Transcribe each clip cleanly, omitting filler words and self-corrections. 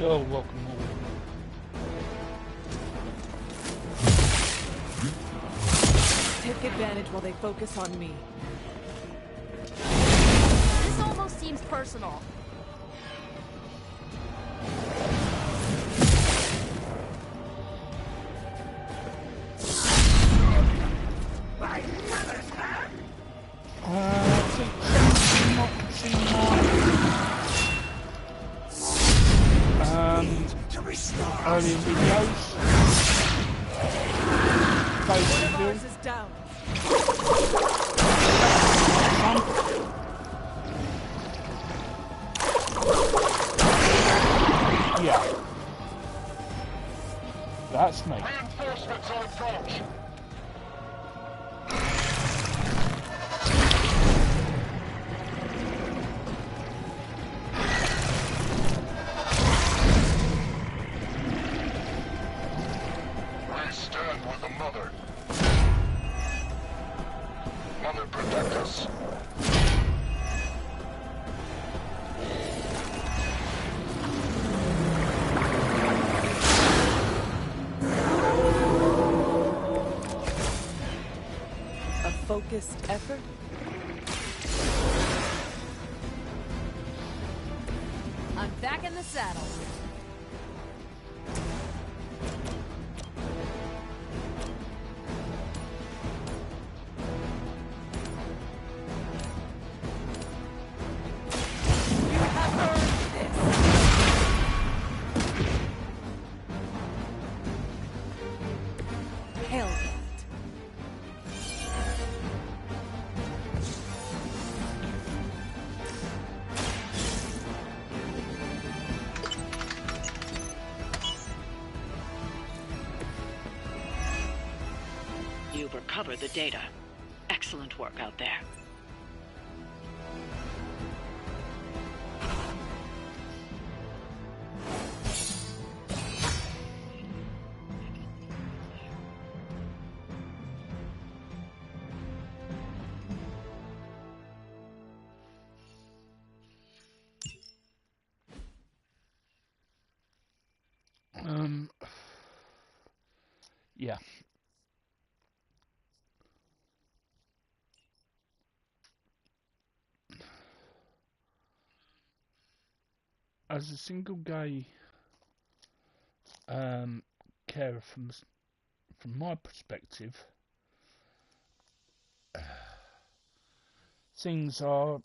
You're welcome all. Take advantage while they focus on me. This almost seems personal. Early videos. One of ours is down. Yeah. That's me. Reinforcements on approach. We stand with the mother. Mother, protect us. A focused effort? I'm back in the saddle. You have earned this. Hell that. You've recovered the data. Excellent work out there. Yeah. As a single gay carer from my perspective, things are,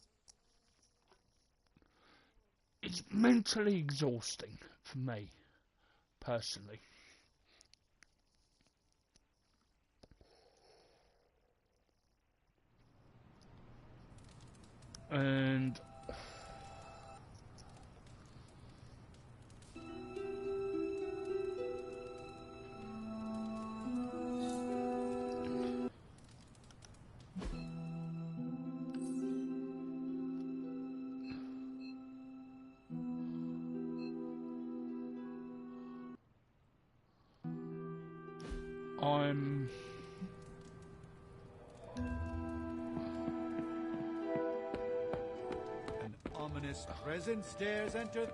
it's mentally exhausting for me personally. And I'm An ominous presence dares enter.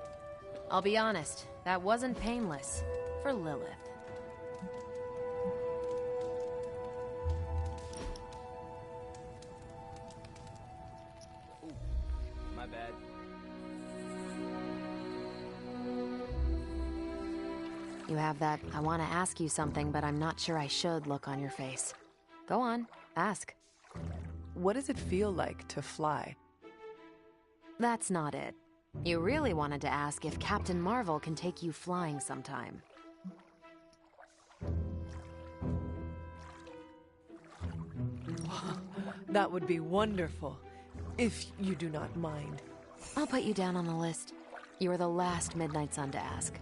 I'll be honest, that wasn't painless. For Lilith. Ooh, my bad. You have that, I want to ask you something, but I'm not sure I should look on your face. Go on, ask. What does it feel like to fly? That's not it. You really wanted to ask if Captain Marvel can take you flying sometime. That would be wonderful, if you do not mind. I'll put you down on the list. You were the last Midnight Sun to ask.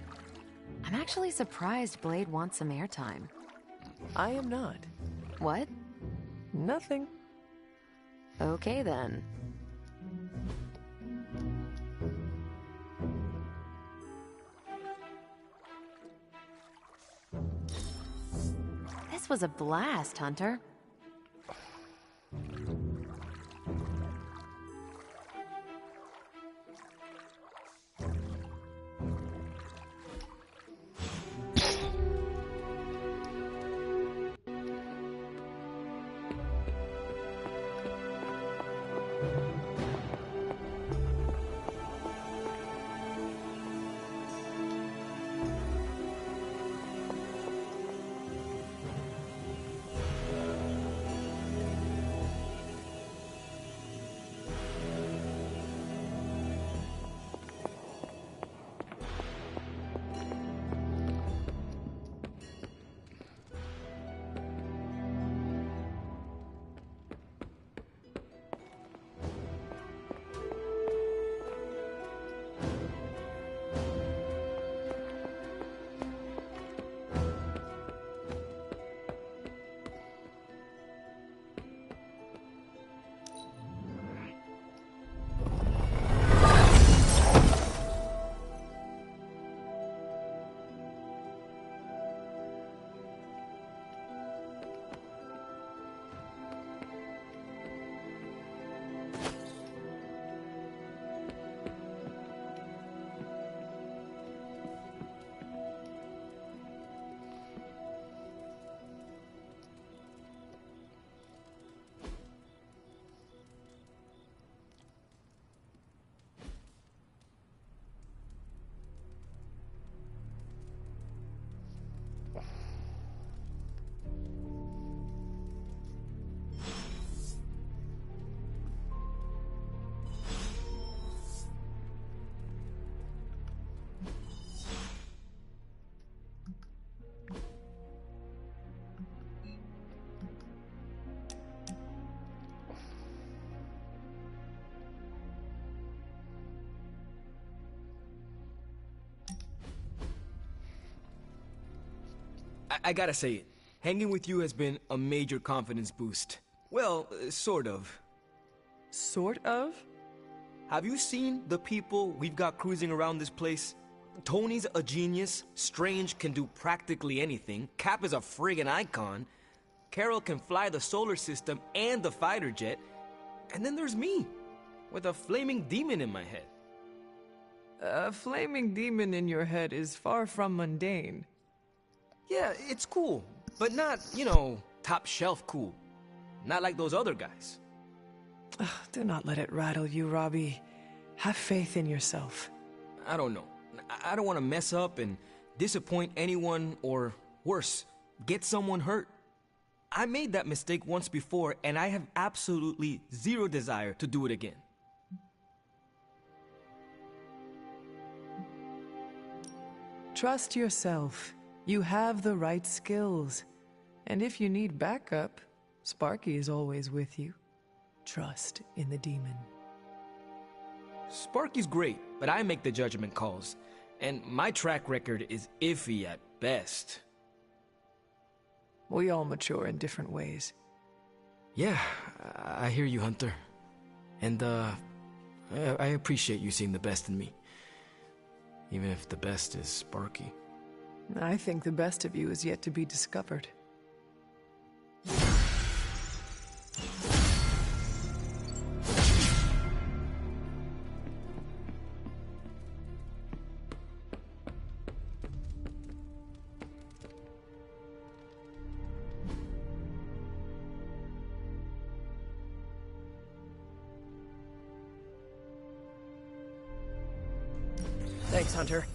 I'm actually surprised Blade wants some airtime. I am not. What? Nothing. Okay then. This was a blast, Hunter. I gotta say it. Hanging with you has been a major confidence boost. Well, sort of. Sort of? Have you seen the people we've got cruising around this place? Tony's a genius, Strange can do practically anything, Cap is a friggin' icon, Carol can fly the solar system and the fighter jet, and then there's me, with a flaming demon in my head. A flaming demon in your head is far from mundane. Yeah, it's cool, but not, top shelf cool. Not like those other guys. Do not let it rattle you, Robbie. Have faith in yourself. I don't know. I don't want to mess up and disappoint anyone or, worse, get someone hurt. I made that mistake once before and I have absolutely zero desire to do it again. Trust yourself. You have the right skills. And if you need backup, Sparky is always with you. Trust in the demon. Sparky's great, but I make the judgment calls. And my track record is iffy at best. We all mature in different ways. Yeah, I hear you, Hunter. And, I appreciate you seeing the best in me. Even if the best is Sparky. I think the best of you is yet to be discovered. Thanks, Hunter.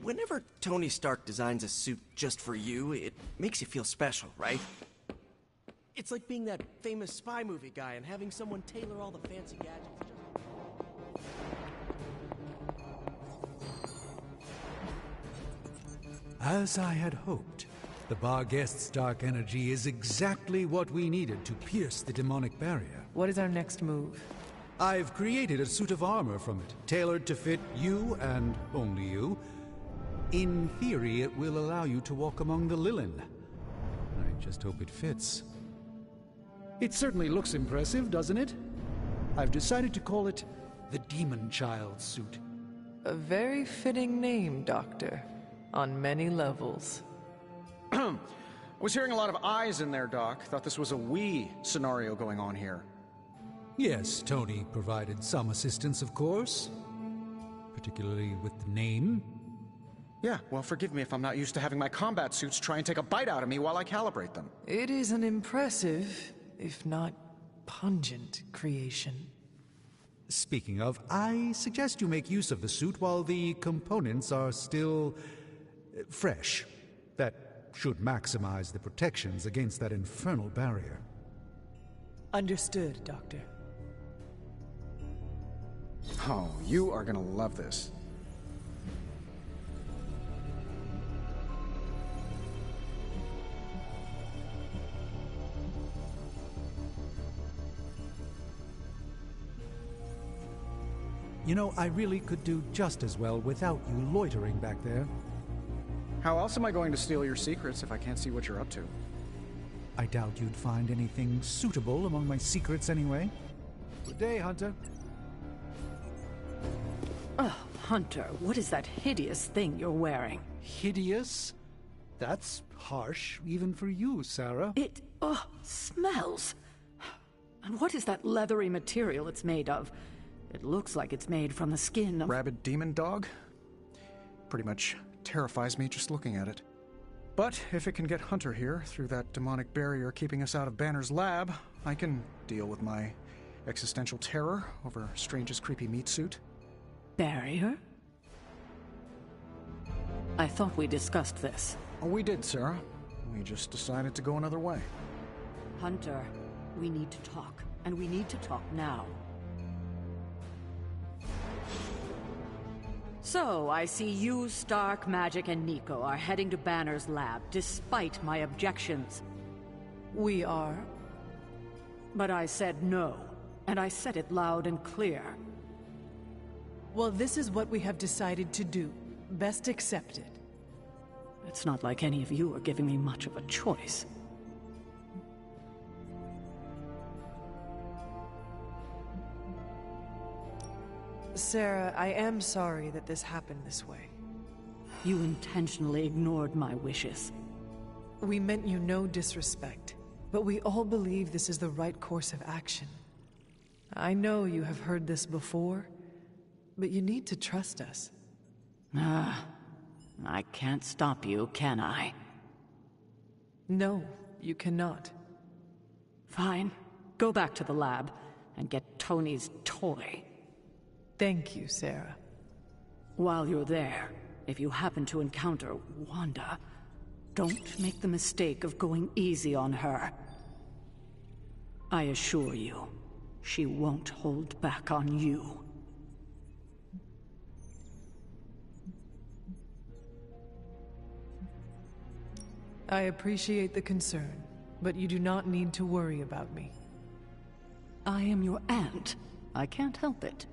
Whenever Tony Stark designs a suit just for you, it makes you feel special, right? It's like being that famous spy movie guy and having someone tailor all the fancy gadgets. As I had hoped, the bar guest's dark energy is exactly what we needed to pierce the demonic barrier. What is our next move? I've created a suit of armor from it, tailored to fit you and only you. In theory, it will allow you to walk among the Lilin. I just hope it fits. It certainly looks impressive, doesn't it? I've decided to call it the Demon Child suit. A very fitting name, Doctor. On many levels. I was hearing a lot of I's in there, Doc. Thought this was a we scenario going on here. Yes, Tony provided some assistance, of course. Particularly with the name. Yeah, well, forgive me if I'm not used to having my combat suits try and take a bite out of me while I calibrate them. It is an impressive, if not pungent, creation. Speaking of, I suggest you make use of the suit while the components are still fresh. That should maximize the protections against that infernal barrier. Understood, Doctor. Oh, you are gonna love this. You know, I really could do just as well without you loitering back there. How else am I going to steal your secrets if I can't see what you're up to? I doubt you'd find anything suitable among my secrets anyway. Good day, Hunter. Oh, Hunter, what is that hideous thing you're wearing? Hideous? That's harsh, even for you, Sarah. It, smells. And what is that leathery material it's made of? It looks like it's made from the skin of... Rabid demon dog? Pretty much terrifies me just looking at it. But if it can get Hunter here through that demonic barrier keeping us out of Banner's lab, I can deal with my existential terror over Strange's creepy meat suit. Barrier? I thought we discussed this. Oh, we did, Sarah. We just decided to go another way. Hunter, we need to talk, and we need to talk now. So, I see you, Stark, Magic, and Nico are heading to Banner's lab, despite my objections. We are. But I said no, and I said it loud and clear. Well, this is what we have decided to do. Best accept it. It's not like any of you are giving me much of a choice. Sarah, I am sorry that this happened this way. You intentionally ignored my wishes. We meant you no disrespect, but we all believe this is the right course of action. I know you have heard this before, but you need to trust us. I can't stop you, can I? No, you cannot. Fine. Go back to the lab and get Tony's toy. Thank you, Sarah. While you're there, if you happen to encounter Wanda, don't make the mistake of going easy on her. I assure you, she won't hold back on you. I appreciate the concern, but you do not need to worry about me. I am your aunt. I can't help it.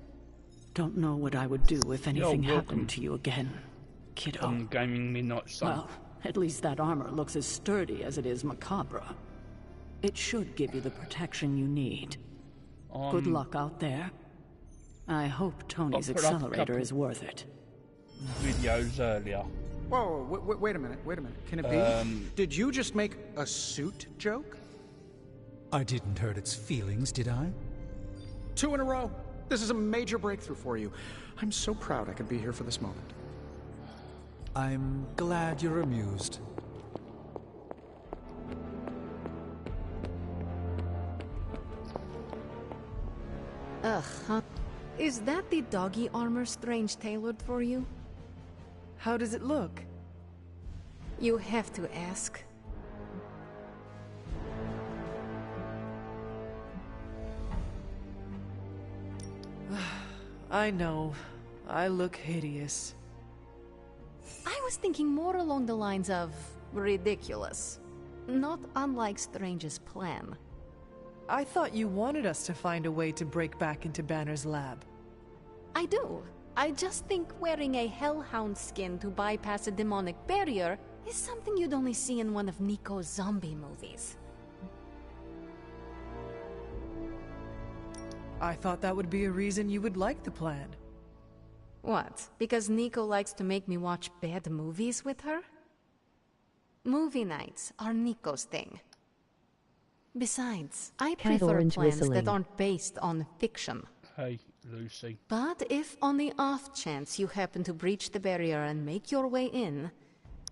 Don't know what I would do if anything happened to you again, kiddo. Gaming Midnight Sun. Well, at least that armor looks as sturdy as it is macabre. It should give you the protection you need. Good luck out there. I hope Tony's accelerator is worth it. Videos earlier. Whoa, wait a minute. Can it be? Did you just make a suit joke? I didn't hurt its feelings, did I? 2 in a row. This is a major breakthrough for you. I'm so proud I could be here for this moment. I'm glad you're amused. Ugh, is that the doggy armor Strange tailored for you? How does it look? You have to ask. I know. I look hideous. I was thinking more along the lines of ridiculous. Not unlike Strange's plan. I thought you wanted us to find a way to break back into Banner's lab. I do. I just think wearing a hellhound skin to bypass a demonic barrier is something you'd only see in one of Nico's zombie movies. I thought that would be a reason you would like the plan. What? Because Nico likes to make me watch bad movies with her? Movie nights are Nico's thing. Besides, I prefer plans that aren't based on fiction. Hey, Lucy. But if on the off chance you happen to breach the barrier and make your way in,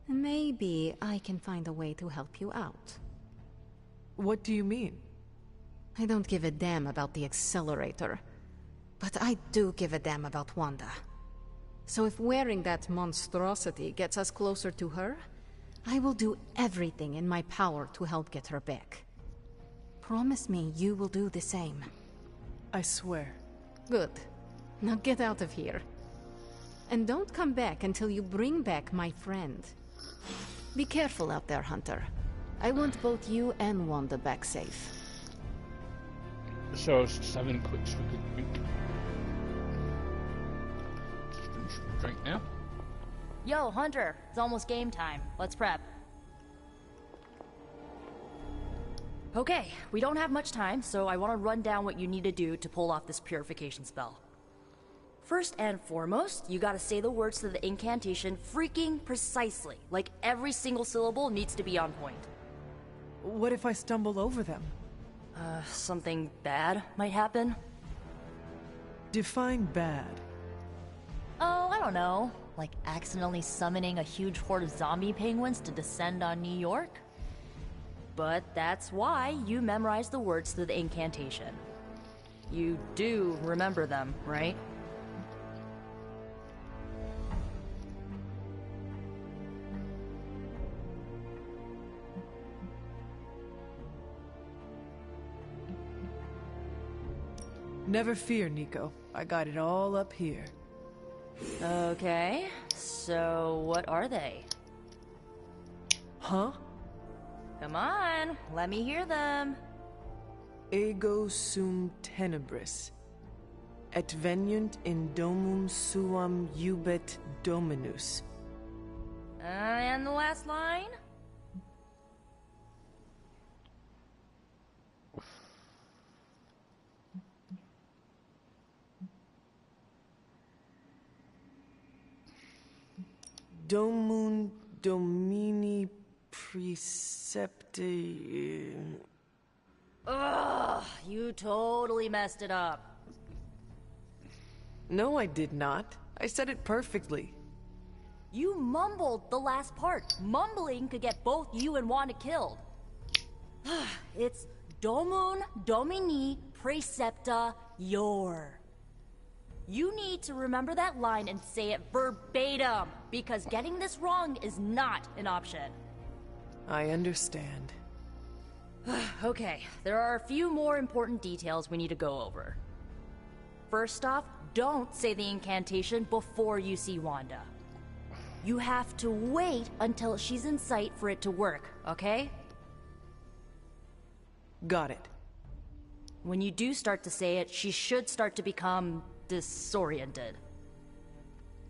maybe I can find a way to help you out. What do you mean? I don't give a damn about the accelerator, but I do give a damn about Wanda. So if wearing that monstrosity gets us closer to her, I will do everything in my power to help get her back. Promise me you will do the same. I swear. Good. Now get out of here. And don't come back until you bring back my friend. Be careful out there, Hunter. I want both you and Wanda back safe. So I was just having a quick swig of drink. Just finish my drink now. Yo, Hunter, it's almost game time. Let's prep. Okay, we don't have much time, so I want to run down what you need to do to pull off this purification spell. First and foremost, you gotta say the words to the incantation freaking precisely. Like every single syllable needs to be on point. What if I stumble over them? Something bad might happen. Define bad. Oh, I don't know. Like accidentally summoning a huge horde of zombie penguins to descend on New York? But that's why you memorize the words to the incantation. You do remember them, right? Never fear, Nico. I got it all up here. Okay, so what are they? Huh? Come on, let me hear them. Ego sum tenebris, et veniunt in domum suam iubet dominus. And the last line? Domun Domini Precepti. Ugh, you totally messed it up. No, I did not. I said it perfectly. You mumbled the last part. Mumbling could get both you and Wanda killed. It's Domun Domini Precepta Your. You need to remember that line and say it verbatim, because getting this wrong is not an option. I understand. Okay, there are a few more important details we need to go over. First off, don't say the incantation before you see Wanda. You have to wait until she's in sight for it to work, okay? Got it. When you do start to say it, she should start to become disoriented.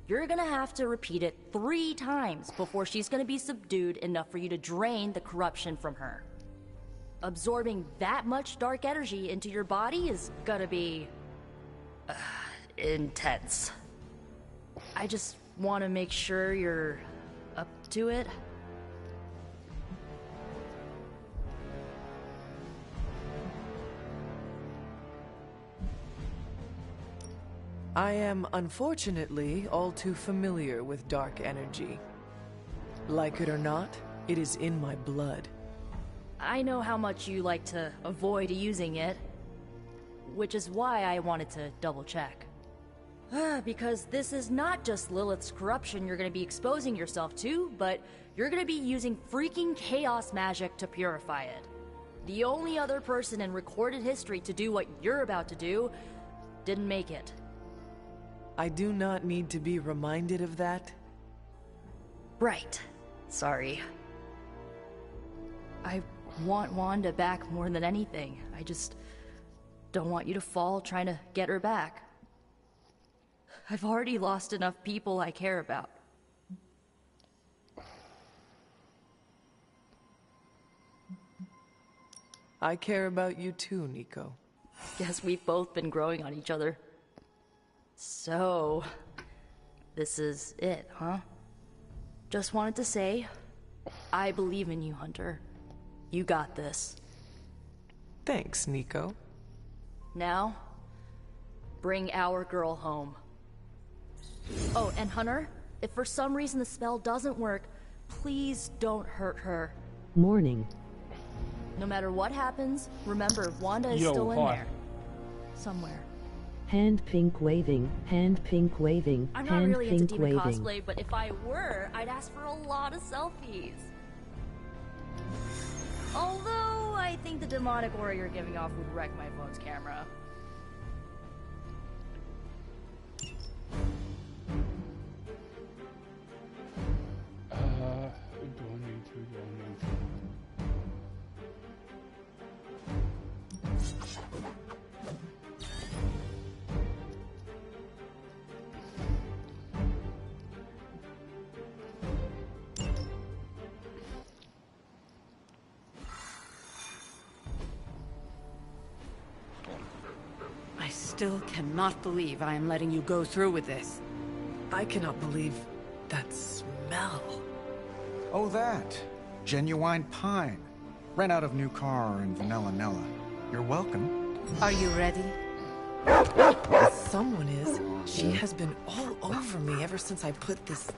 You're gonna have to repeat it 3 times before she's gonna be subdued enough for you to drain the corruption from her. Absorbing that much dark energy into your body is gonna be intense. I just want to make sure you're up to it. I am unfortunately all too familiar with dark energy. Like it or not, it is in my blood. I know how much you like to avoid using it, which is why I wanted to double check. Because this is not just Lilith's corruption you're going to be exposing yourself to, but you're going to be using freaking chaos magic to purify it. The only other person in recorded history to do what you're about to do didn't make it. I do not need to be reminded of that. Right. Sorry. I want Wanda back more than anything. I just don't want you to fall trying to get her back. I've already lost enough people I care about. I care about you too, Nico. Guess we've both been growing on each other. So, this is it, huh? Just wanted to say, I believe in you, Hunter. You got this. Thanks, Nico. Now, bring our girl home. Oh, and Hunter, if for some reason the spell doesn't work, please don't hurt her. Morning. No matter what happens, remember, Wanda is still in there. Somewhere. Hand pink waving, hand pink waving, I'm not hand really into pink demon waving. cosplay, but if I were, I'd ask for a lot of selfies. Although, I think the demonic aura you're giving off would wreck my phone's camera. Who do I need? I still cannot believe I am letting you go through with this. I cannot believe that smell. Oh, that. Genuine pine. Ran out of new car in Vanilla Nella. You're welcome. Are you ready? Someone is. She has been all over me ever since I put this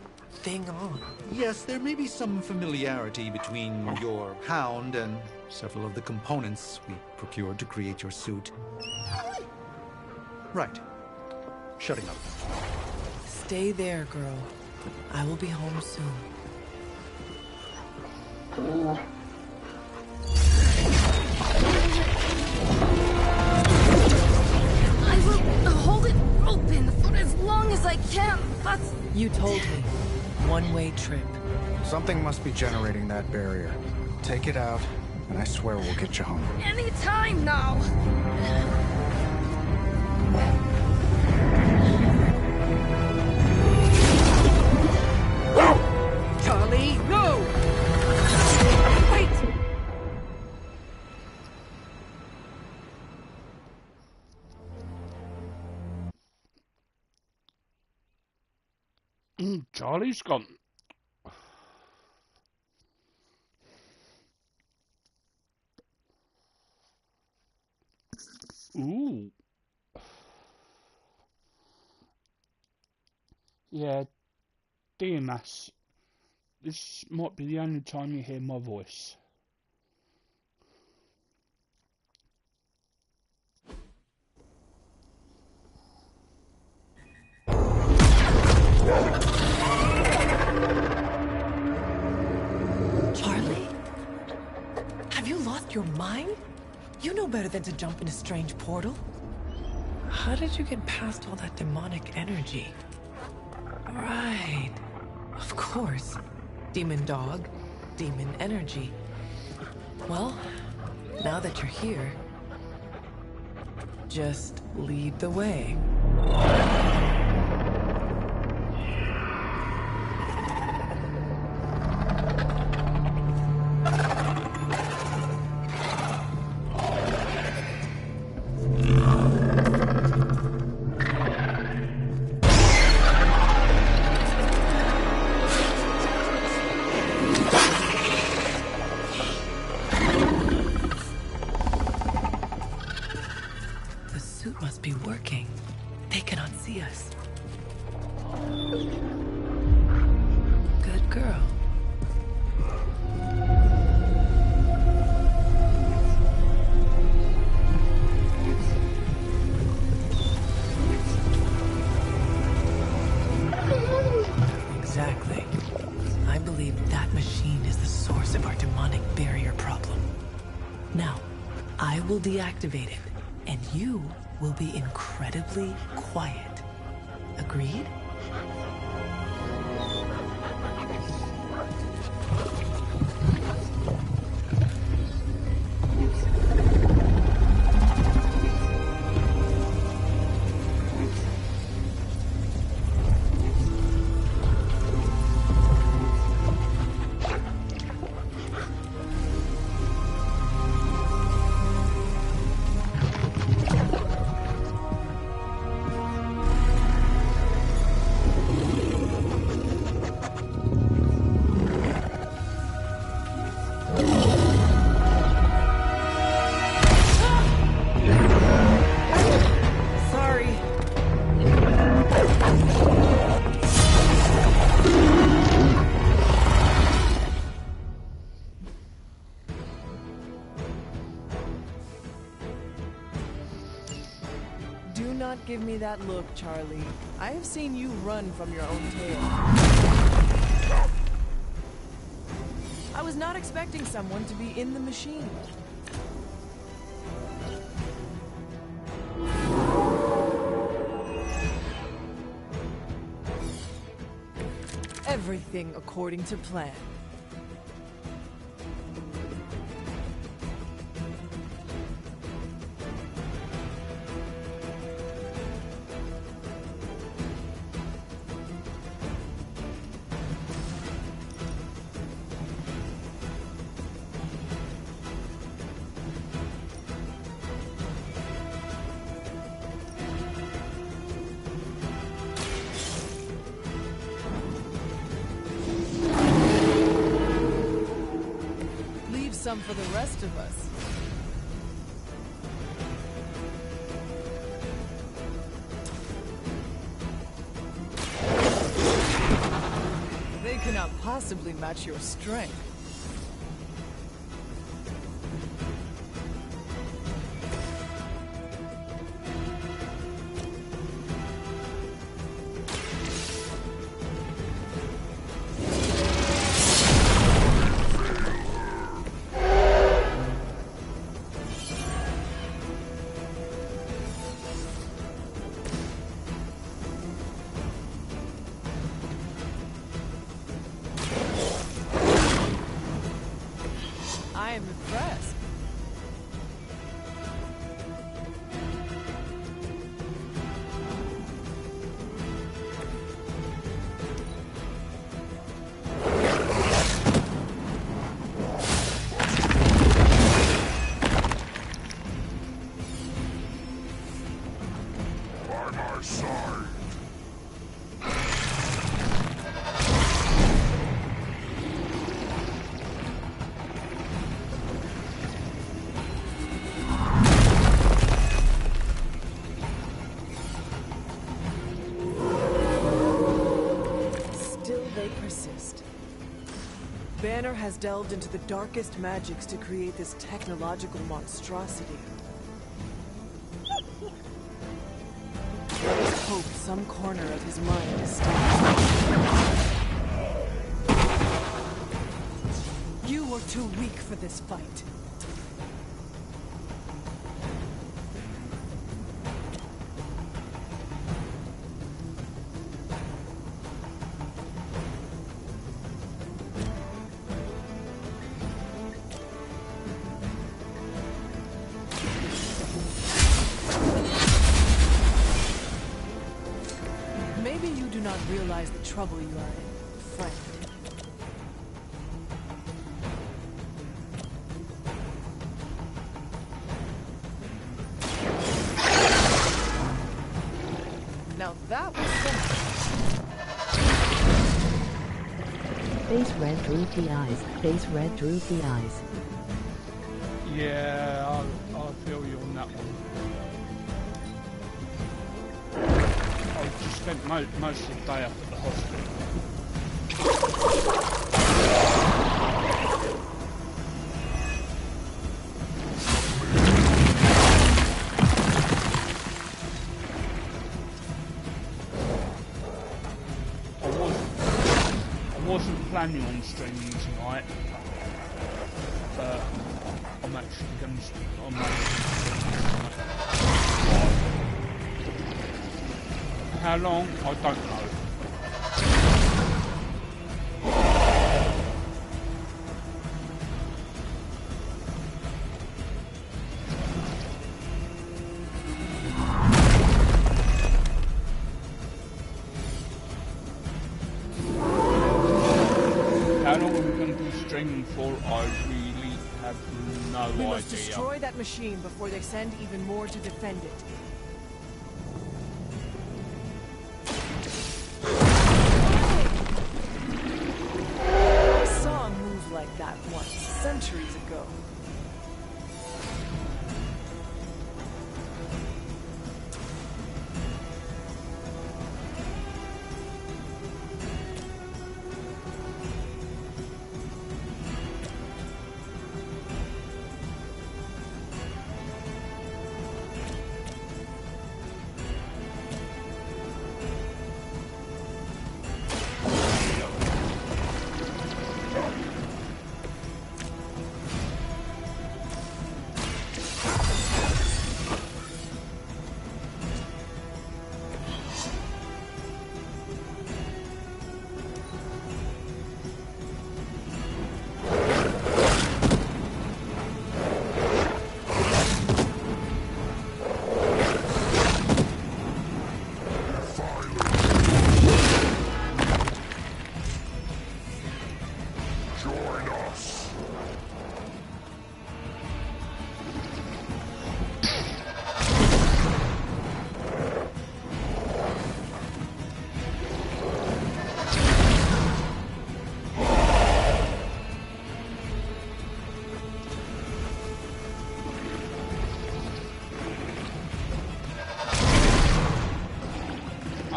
thing on. Yes, there may be some familiarity between your hound and several of the components we procured to create your suit. Right. Shutting up. Stay there, girl. I will be home soon. I will hold it open for as long as I can, but... You told me. One-way trip. Something must be generating that barrier. Take it out, and I swear we'll get you home. Any time now! Charlie? Charlie's gone. Ooh. Yeah, DMS. This might be the only time you hear my voice. Charlie? Have you lost your mind? You know better than to jump in a strange portal. How did you get past all that demonic energy? Right. Of course. Demon dog, demon energy. Well, now that you're here, just lead the way. Deactivate it, and you will be incredibly quiet. Agreed? Give me that look, Charlie. I have seen you run from your own tail. I was not expecting someone to be in the machine. Everything according to plan. Some for the rest of us. They cannot possibly match your strength. they persist. Banner has delved into the darkest magics to create this technological monstrosity. Let us hope some corner of his mind is still. You were too weak for this fight. Maybe you do not realize the trouble you are in, friend. Now that was simple. Face red droopy eyes. Face red droopy eyes. Yeah, I feel you on that one. I just spent most of the day up at the hospital. I wasn't planning on streaming tonight, but I'm actually going to stream tonight. How long? I don't know. How long are we going to be streaming for? I really have no idea. We must destroy that machine before they send even more to defend it. I saw a move like that once, centuries ago.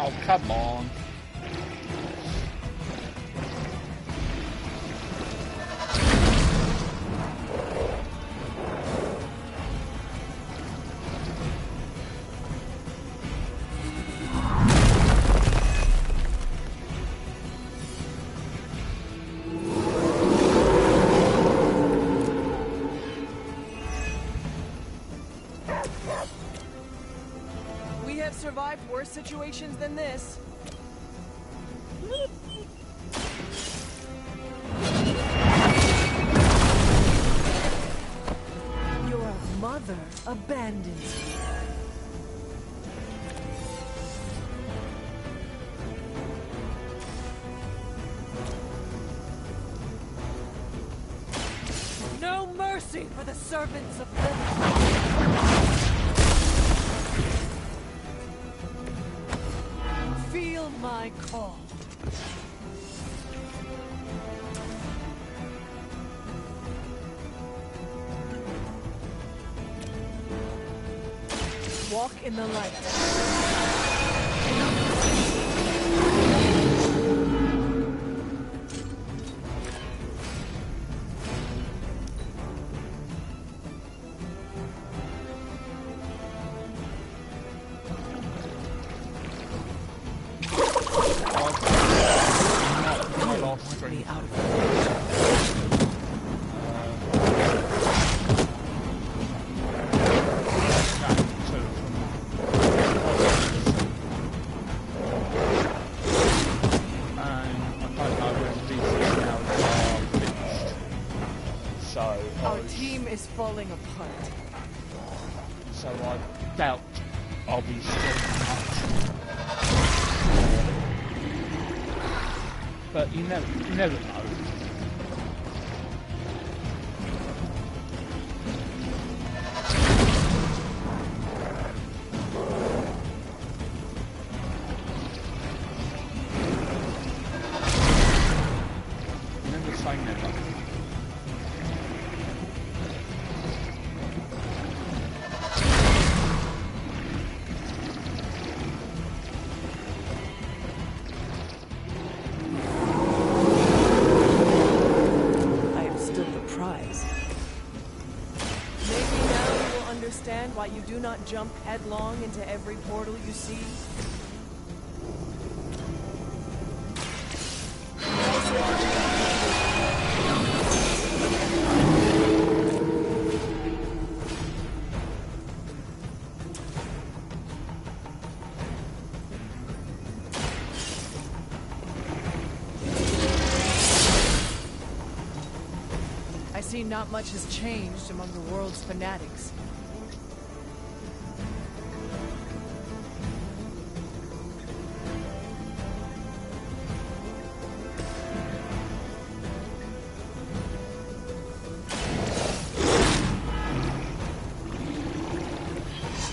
Oh, come on. We have survived worse situations than this. Your mother abandoned you. No mercy for the servants of Lilith. Feel my call. Walk in the light. my last stream. Out of Our team is falling apart. So I doubt I'll be streaming much. But you never know. Never say never. Why you do not jump headlong into every portal you see? I see not much has changed among the world's fanatics.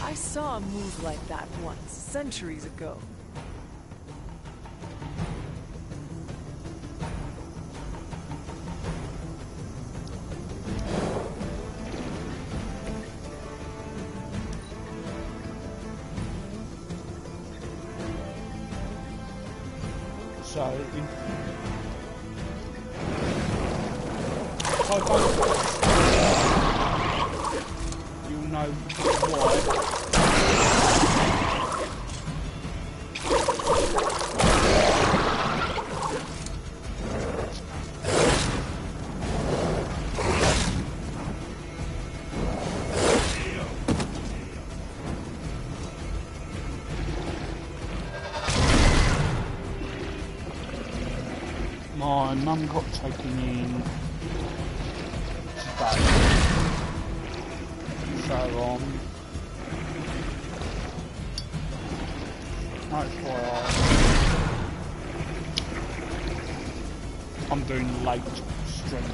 I saw a move like that once, centuries ago. So, you'll know why. My mum got taken in today, so that's why I'm doing late streams.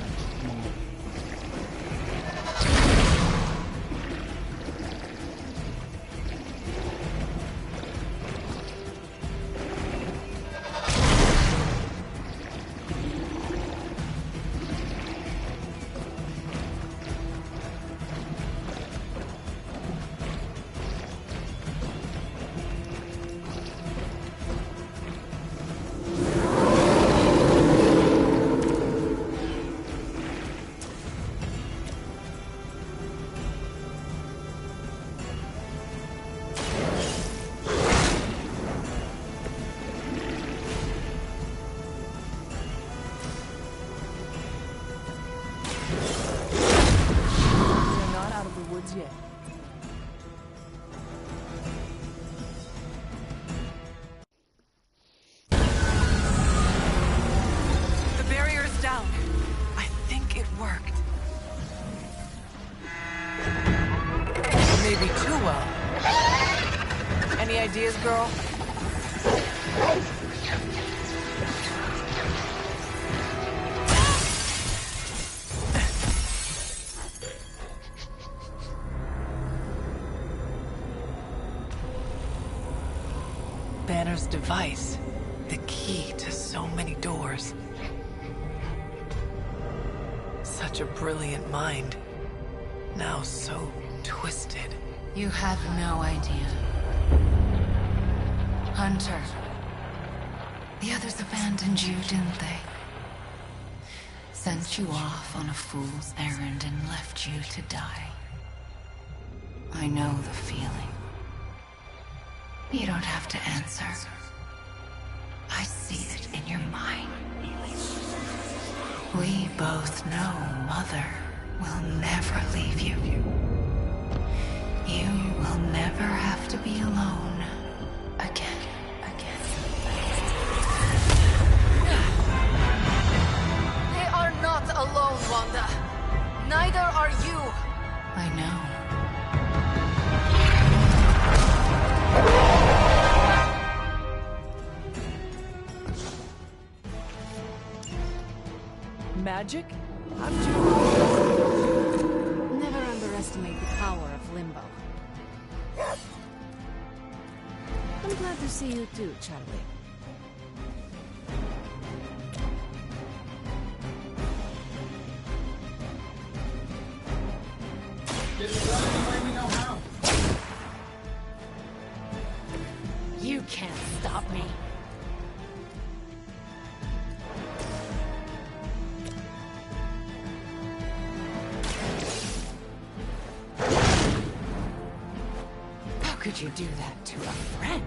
Yet. The barrier is down. I think it worked. Maybe too well. Any ideas, girl? Banner's device, the key to so many doors. Such a brilliant mind, now so twisted. You have no idea. Hunter, the others abandoned you, didn't they? Sent you off on a fool's errand and left you to die. I know the feeling. You don't have to answer. I see. We both know Mother will never leave you. You will never have to be alone again. They are not alone, Wanda. Neither are you. I know. Magic? Never underestimate the power of Limbo. I'm glad to see you too, Charlie. You can't stop me. How could you do that to a friend?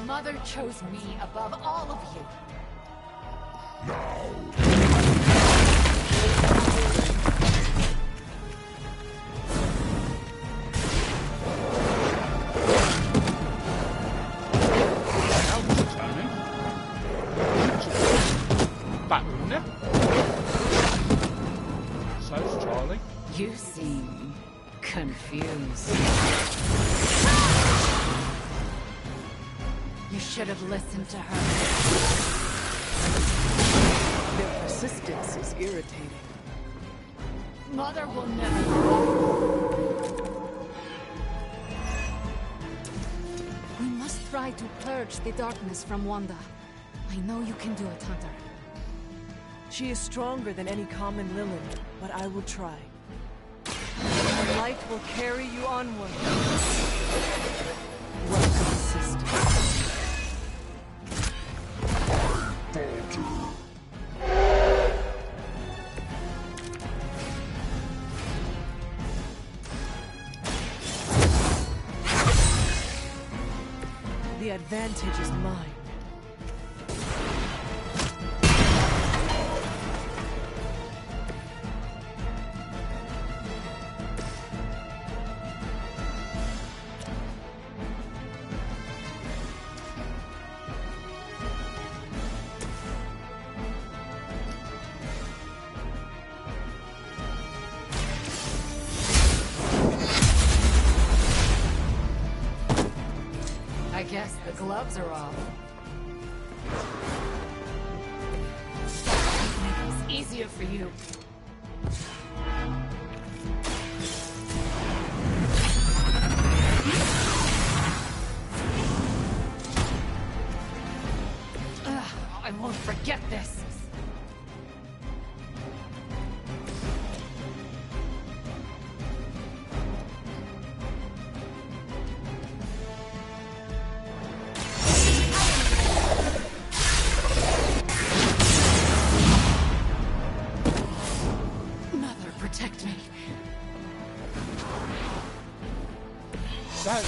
Mother chose me above all of you. Says Charlie. You seem confused. You should have listened to her. Their persistence is irritating. Mother will never. We must try to purge the darkness from Wanda. I know you can do it, Hunter. She is stronger than any common Lilin, but I will try. The light will carry you onward. Welcome, sister. The advantage is mine. I guess the gloves are off. Make this easier for you. I won't forget this. Protect me. That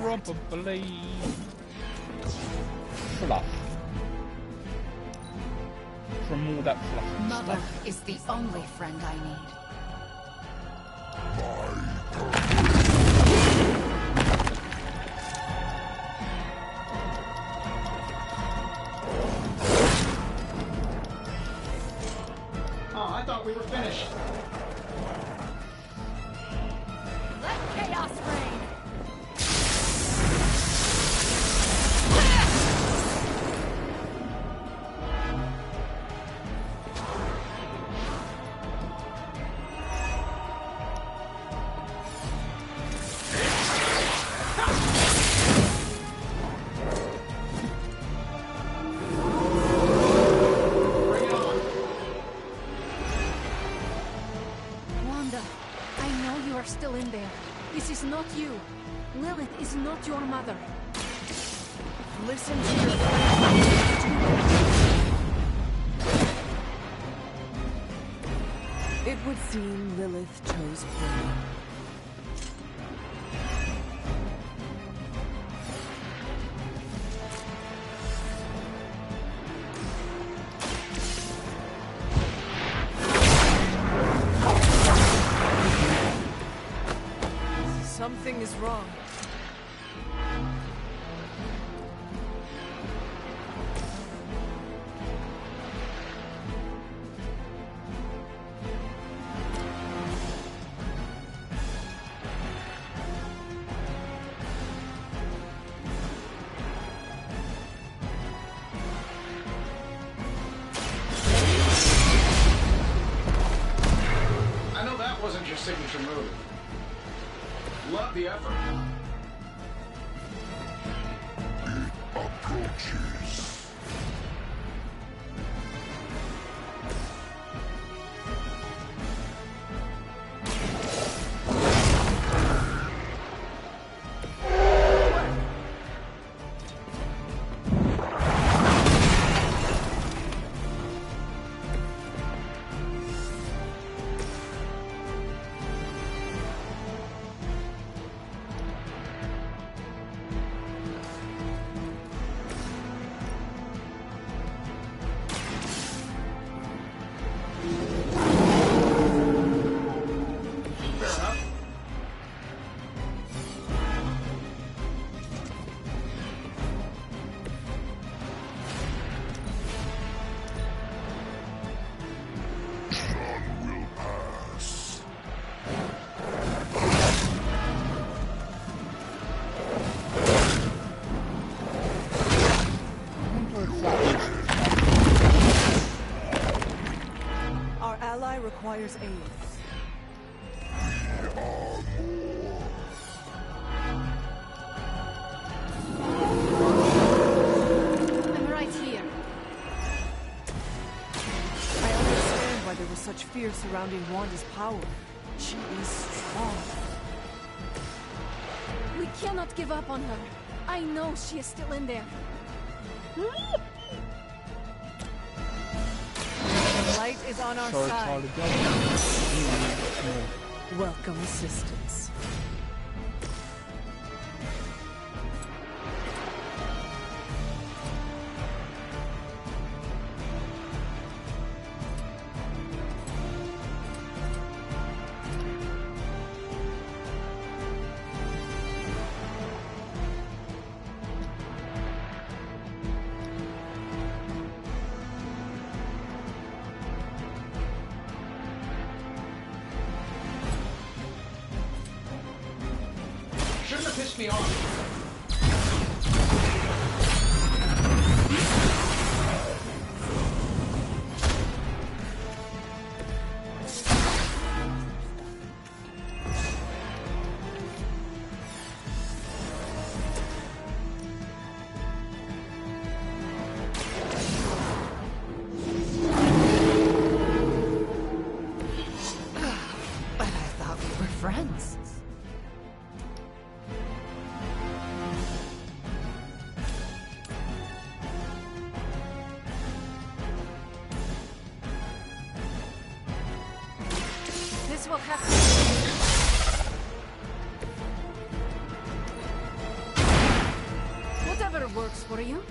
probably fluff. From all that fluff and Mother stuff. is the only friend I need. Oh, I thought we were finished. Let chaos reign. Lilith is not your mother. Listen to your friend. It would seem Lilith chose poorly. Something is wrong. I know that wasn't your signature move. Love the effort. It approaches. Requires aid. I'm right here. I understand why there was such fear surrounding Wanda's power. She is strong. We cannot give up on her. I know she is still in there. The light is on our side. Welcome assistance. Shouldn't have pissed me off. But I thought we were friends. This will have to... Whatever works for you.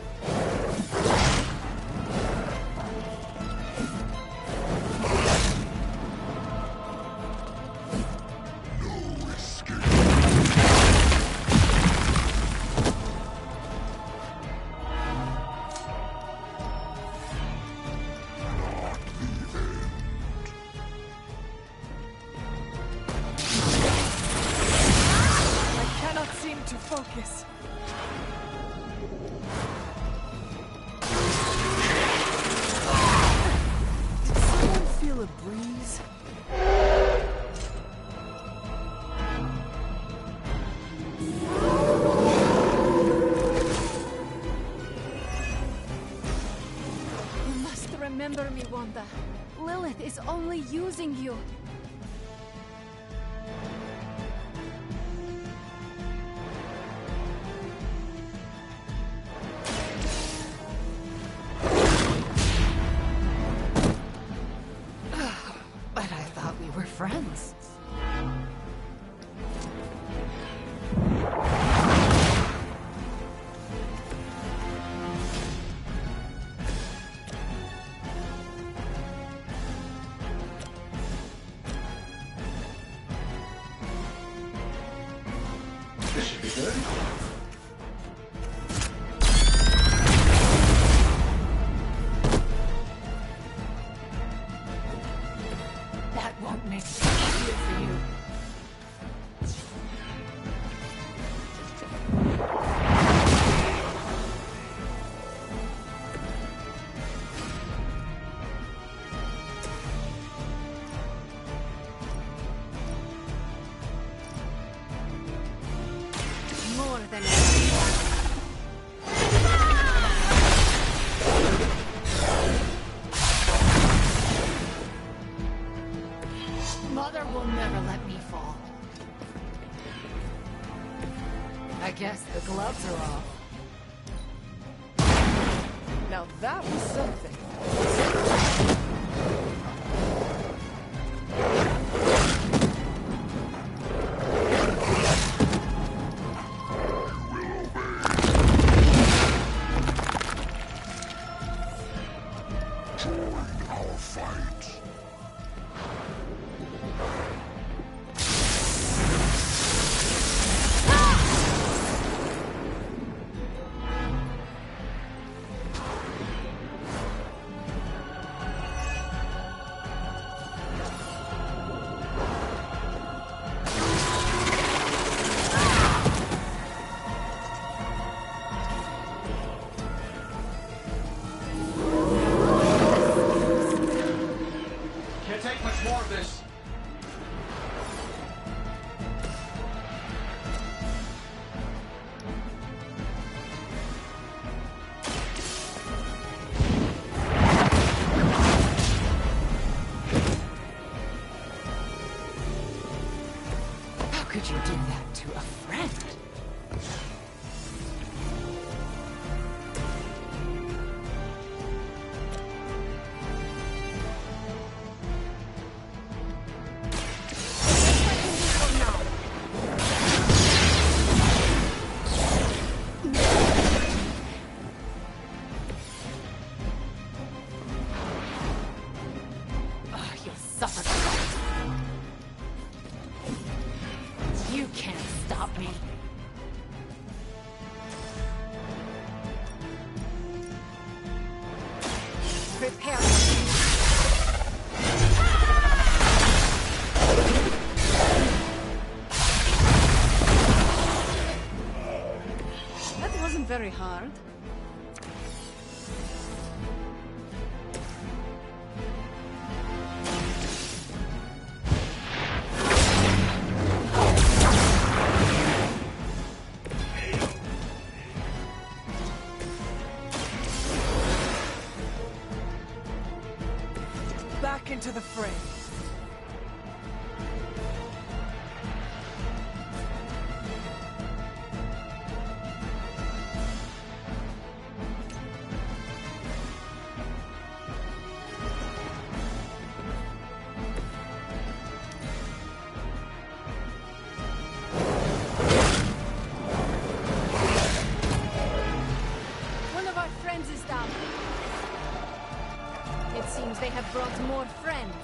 To focus. Did someone feel a breeze? You must remember me, Wanda. Lilith is only using you. friends. This should be good. That won't make it easier for you. More than Mother will never let me fall. I guess the gloves are off. Now that was something. Join our fight. Can't take much more of this. How could you do that to a friend? You'll suffer for that. You can't stop me. prepare. That wasn't very hard. Back into the fray. One of our friends is down. It seems they have brought more friends.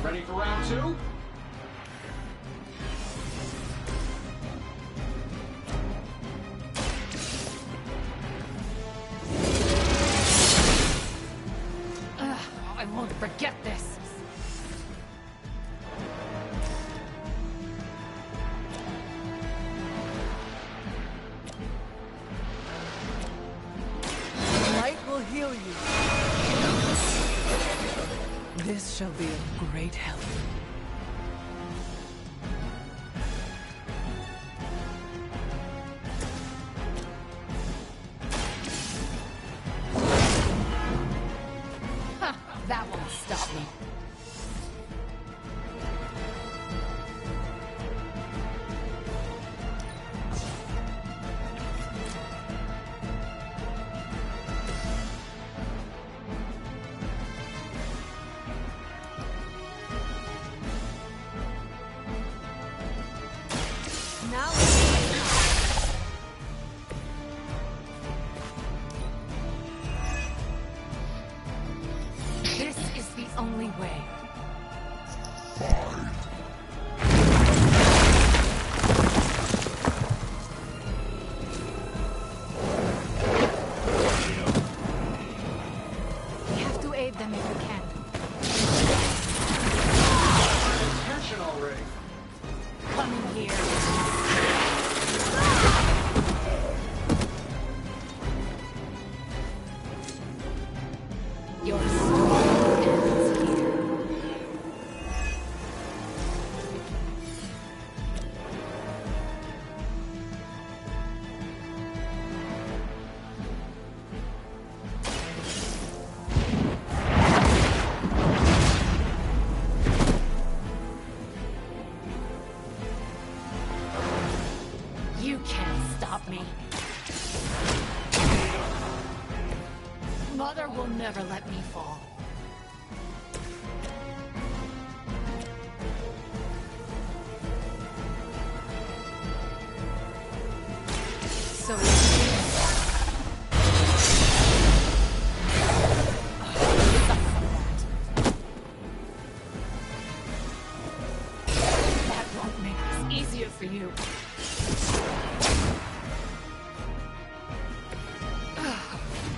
Ready for round two? I won't forget this. Light will heal you. This shall be of great help. That won't stop me. You can't stop me. Mother will never let me fall. So that won't make this easier for you.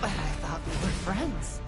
But I thought we were friends.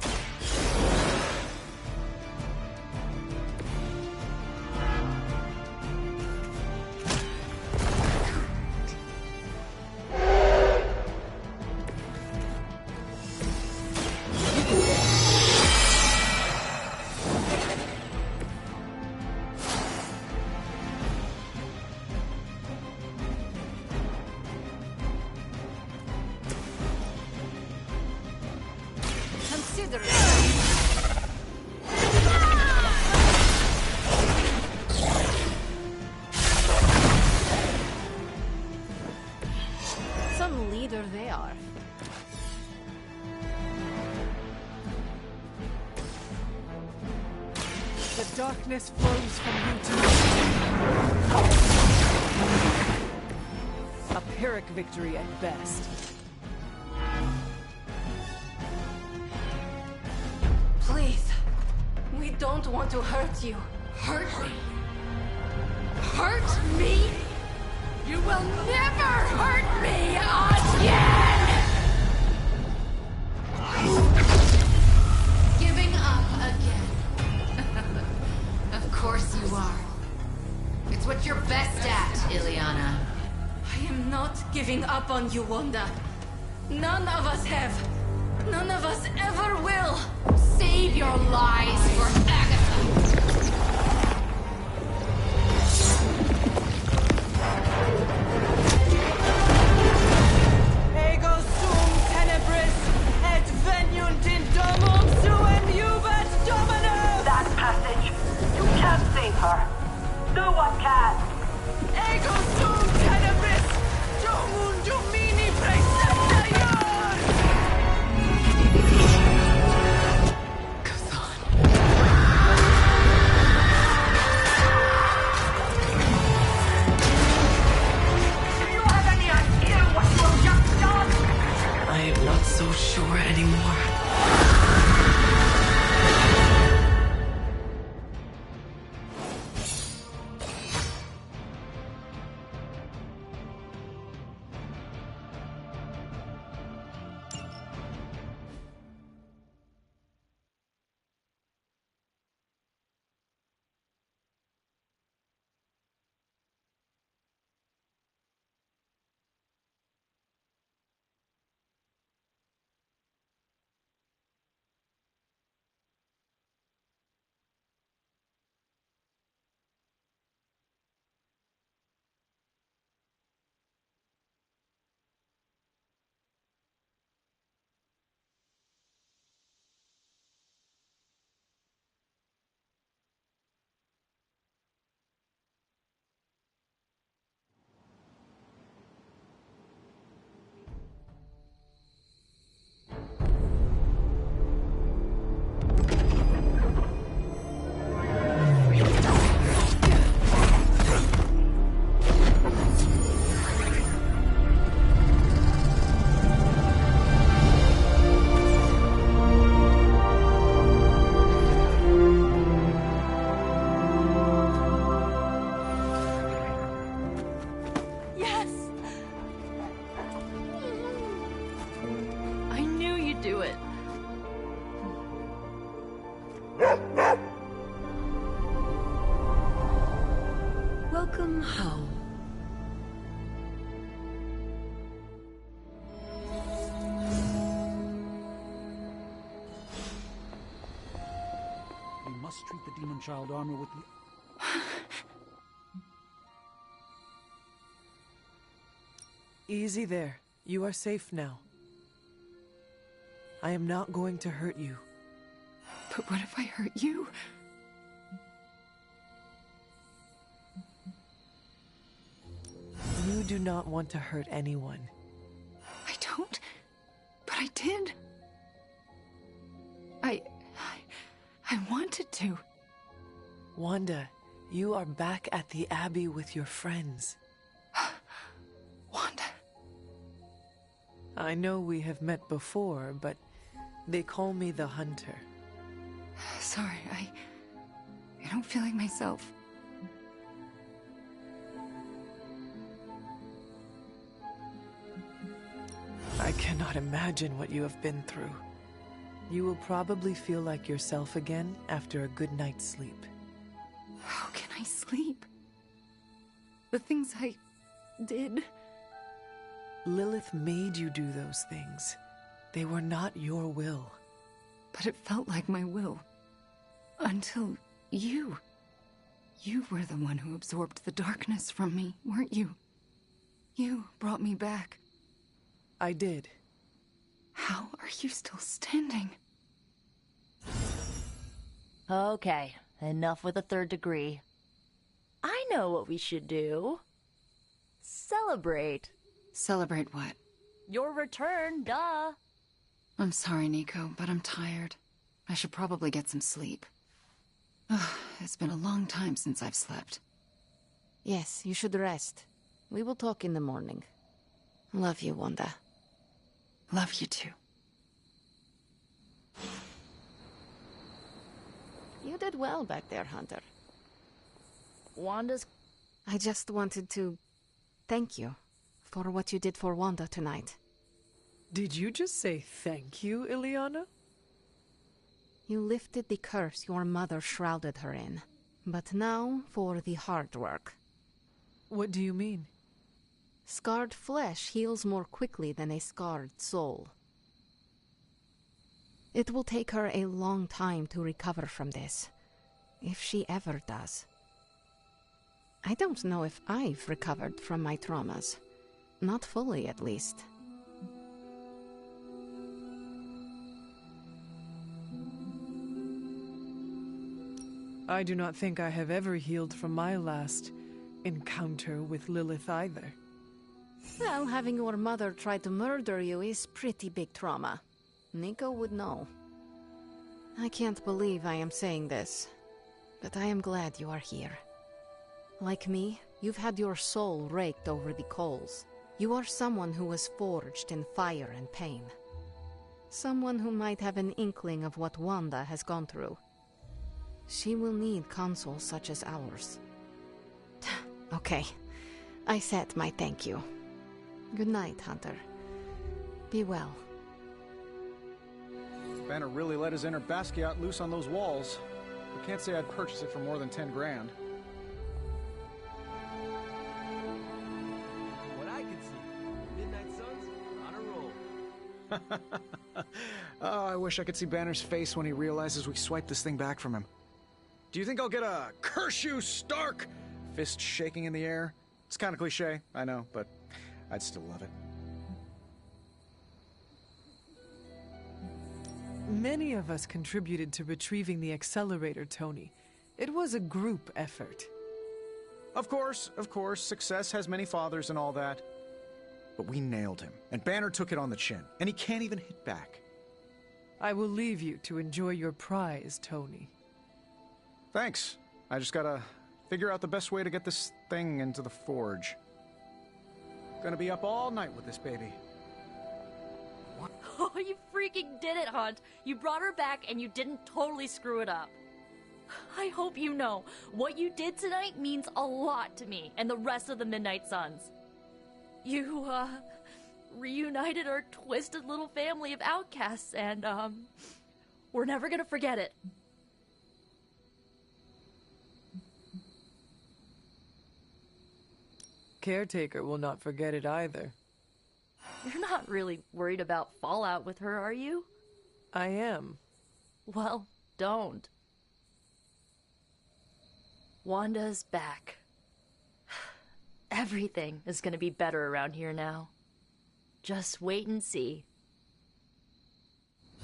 consider it. Some leader they are. The darkness flows from you to me. A Pyrrhic victory at best. Please, we don't want to hurt you. Hurt me? Hurt me? You will never hurt me again! Giving up again. Of course you are. It's what you're best at, Ileana. I am not giving up on you, Wanda. None of us have. None of us ever will. Save your lies for Agatha. Ego sum tenebris, et veniunt in domum suem juvat domino! That passage. You can't save her. No one can. Ego sum tenebris, domum domini praecepta ior! Do you have any idea what you have just done? I am not so sure anymore. Yes! I knew you'd do it. Welcome home. We must treat the demon child armor with the... Easy there. You are safe now. I am not going to hurt you. But what if I hurt you? You You do not want to hurt anyone. I don't, but I did. I wanted to. Wanda, you are back at the Abbey with your friends. Wanda. I know we have met before, but they call me the Hunter. Sorry, I don't feel like myself. I cannot imagine what you have been through. You will probably feel like yourself again after a good night's sleep. How can I sleep? The things I did. Lilith made you do those things. They were not your will. But it felt like my will. Until you. You were the one who absorbed the darkness from me, weren't you? You brought me back. I did. How are you still standing? Okay, enough with the third degree. I know what we should do. Celebrate. Celebrate what? Your return, duh. I'm sorry, Nico, but I'm tired. I should probably get some sleep. Ugh, it's been a long time since I've slept. Yes, you should rest. We will talk in the morning. Love you, Wanda. Love you too. You did well back there, Hunter. Wanda's... I just wanted to thank you for what you did for Wanda tonight. Did you just say thank you, Ileana? You lifted the curse your mother shrouded her in. But now for the hard work. What do you mean? Scarred flesh heals more quickly than a scarred soul. It will take her a long time to recover from this, if she ever does. I don't know if I've recovered from my traumas. Not fully, at least. I do not think I have ever healed from my last encounter with Lilith either. Well, having your mother try to murder you is pretty big trauma. Nico would know. I can't believe I am saying this, but I am glad you are here. Like me, you've had your soul raked over the coals. You are someone who was forged in fire and pain. Someone who might have an inkling of what Wanda has gone through. She will need consoles such as ours. Okay, I said my thank you. Good night, Hunter. Be well. Banner really let his inner Basquiat loose on those walls. I can't say I'd purchase it for more than 10 grand. What I can see, Midnight Suns are on a roll. Oh, I wish I could see Banner's face when he realizes we swiped this thing back from him. Do you think I'll get a "curse you, Stark" fist shaking in the air? It's kind of cliche, I know, but I'd still love it. Many of us contributed to retrieving the accelerator, Tony. It was a group effort. Of course, success has many fathers and all that. But we nailed him, and Banner took it on the chin, and he can't even hit back. I will leave you to enjoy your prize, Tony. Thanks. I just gotta figure out the best way to get this thing into the forge. Gonna be up all night with this baby. Oh, you freaking did it, Hunt! You brought her back and you didn't totally screw it up. I hope you know, what you did tonight means a lot to me and the rest of the Midnight Suns. You, reunited our twisted little family of outcasts and, we're never gonna forget it. Caretaker will not forget it either. You're not really worried about fallout with her, are you? I am. Well, don't. Wanda's back. Everything is gonna be better around here now. Just wait and see.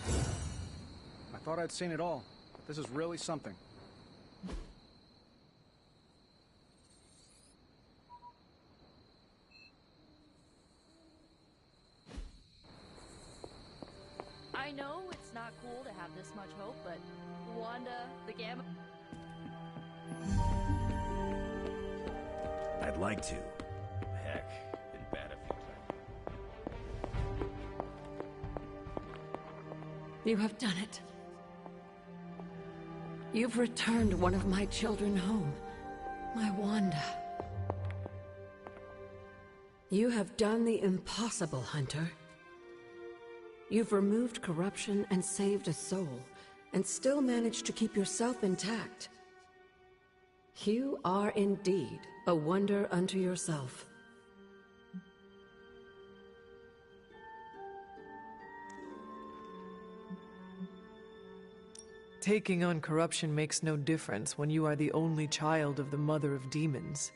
I thought I'd seen it all. This is really something. I know it's not cool to have this much hope, but Wanda, the Gamma... I'd like to. Heck, been bad a few times. You have done it. You've returned one of my children home. My Wanda. You have done the impossible, Hunter. You've removed corruption and saved a soul, and still managed to keep yourself intact. You are indeed a wonder unto yourself. Taking on corruption makes no difference when you are the only child of the Mother of Demons.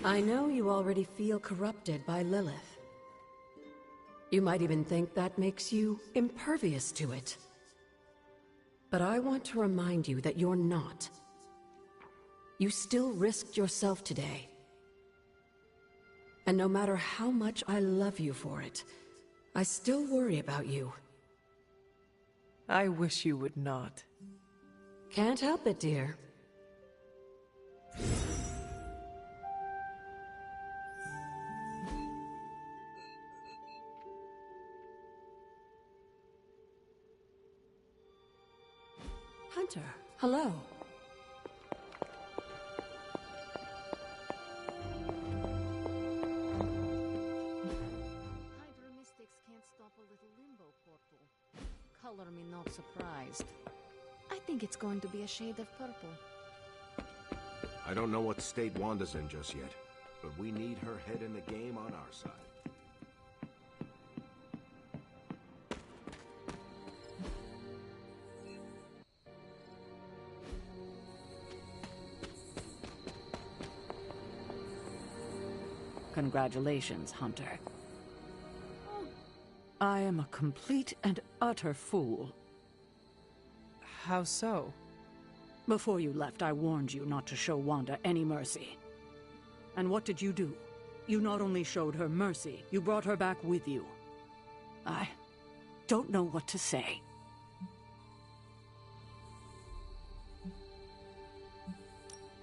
I know you already feel corrupted by Lilith. You might even think that makes you impervious to it. But I want to remind you that you're not. You still risked yourself today. And no matter how much I love you for it, I still worry about you. I wish you would not. Can't help it, dear. Hunter, hello. Hydra mystics can't stop a little limbo portal. Color me not surprised. I think it's going to be a shade of purple. I don't know what state Wanda's in just yet, but we need her head in the game on our side. Congratulations, Hunter. I am a complete and utter fool. How so? Before you left, I warned you not to show Wanda any mercy. And what did you do? You not only showed her mercy, you brought her back with you. I don't know what to say.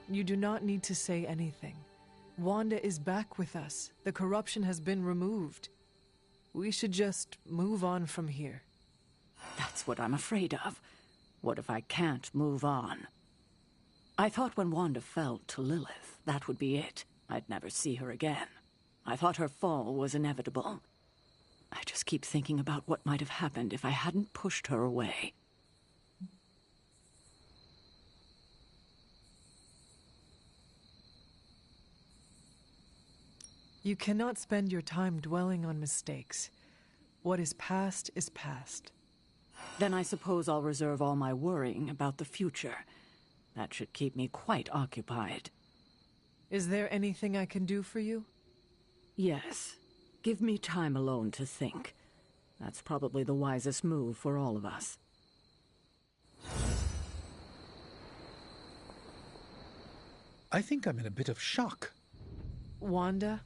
You do not need to say anything. Wanda is back with us. The corruption has been removed. We should just move on from here. That's what I'm afraid of. What if I can't move on? I thought when Wanda fell to Lilith, that would be it. I'd never see her again. I thought her fall was inevitable. I just keep thinking about what might have happened if I hadn't pushed her away. You cannot spend your time dwelling on mistakes. What is past is past. Then I suppose I'll reserve all my worrying about the future. That should keep me quite occupied. Is there anything I can do for you? Yes. Give me time alone to think. That's probably the wisest move for all of us. I think I'm in a bit of shock. Wanda?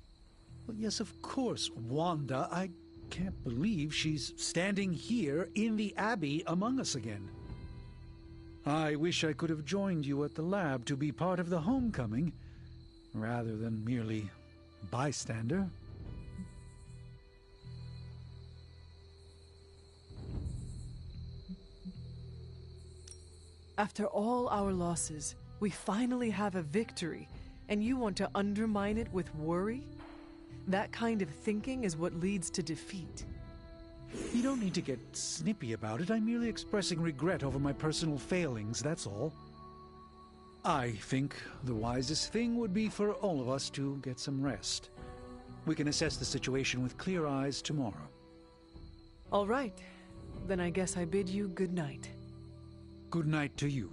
Well, yes, of course, Wanda. I can't believe she's standing here in the Abbey among us again. I wish I could have joined you at the lab to be part of the homecoming, rather than merely bystander. After all our losses, we finally have a victory, and you want to undermine it with worry? That kind of thinking is what leads to defeat. You don't need to get snippy about it. I'm merely expressing regret over my personal failings, that's all. I think the wisest thing would be for all of us to get some rest. We can assess the situation with clear eyes tomorrow. All right. Then I guess I bid you good night. Good night to you.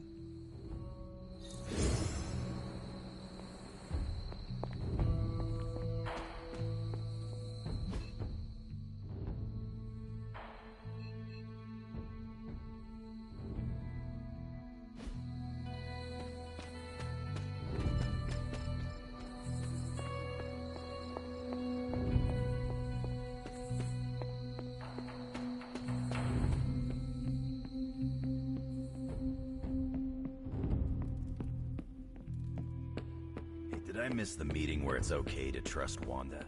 I miss the meeting where it's okay to trust Wanda.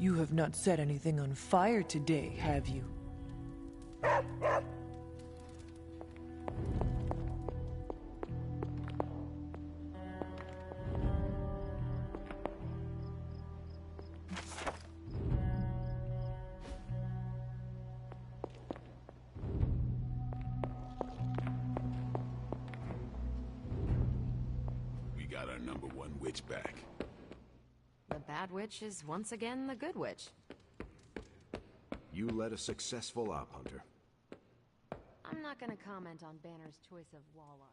You have not set anything on fire today, have you? We got our number one witch back. The bad witch is once again the good witch. You led a successful op, Hunter. I'm not gonna comment on Banner's choice of wall art.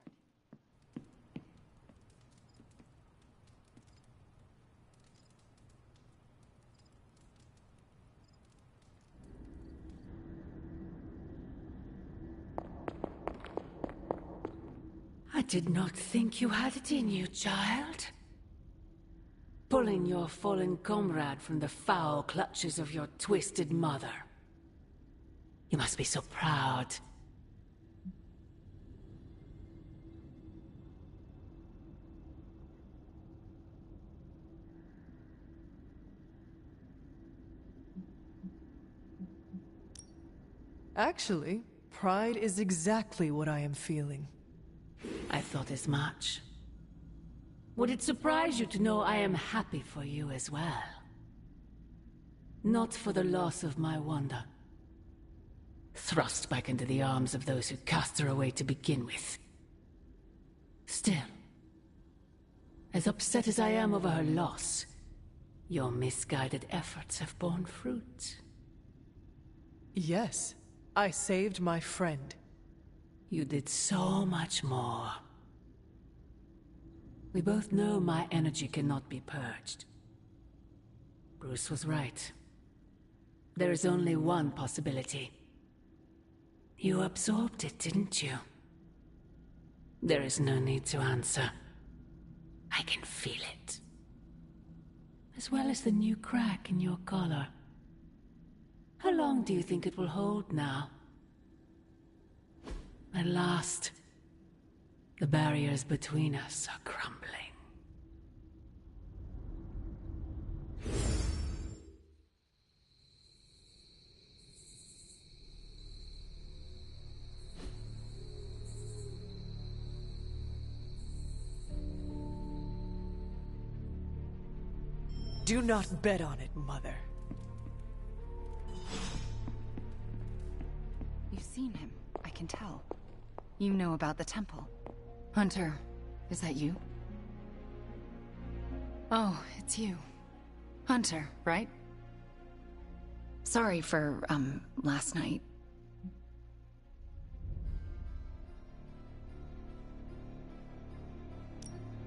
I did not think you had it in you, child. Pulling your fallen comrade from the foul clutches of your twisted mother. You must be so proud. Actually, pride is exactly what I am feeling. I thought as much. Would it surprise you to know I am happy for you as well? Not for the loss of my Wanda. Thrust back into the arms of those who cast her away to begin with. Still, as upset as I am over her loss, your misguided efforts have borne fruit. Yes, I saved my friend. You did so much more. We both know my energy cannot be purged. Bruce was right. There is only one possibility. You absorbed it, didn't you? There is no need to answer. I can feel it. As well as the new crack in your collar. How long do you think it will hold now? At last, the barriers between us are crumbling. Do not bet on it, Mother. You've seen him, I can tell. You know about the temple. Hunter, is that you? Oh, it's you. Hunter, right? Sorry for, last night.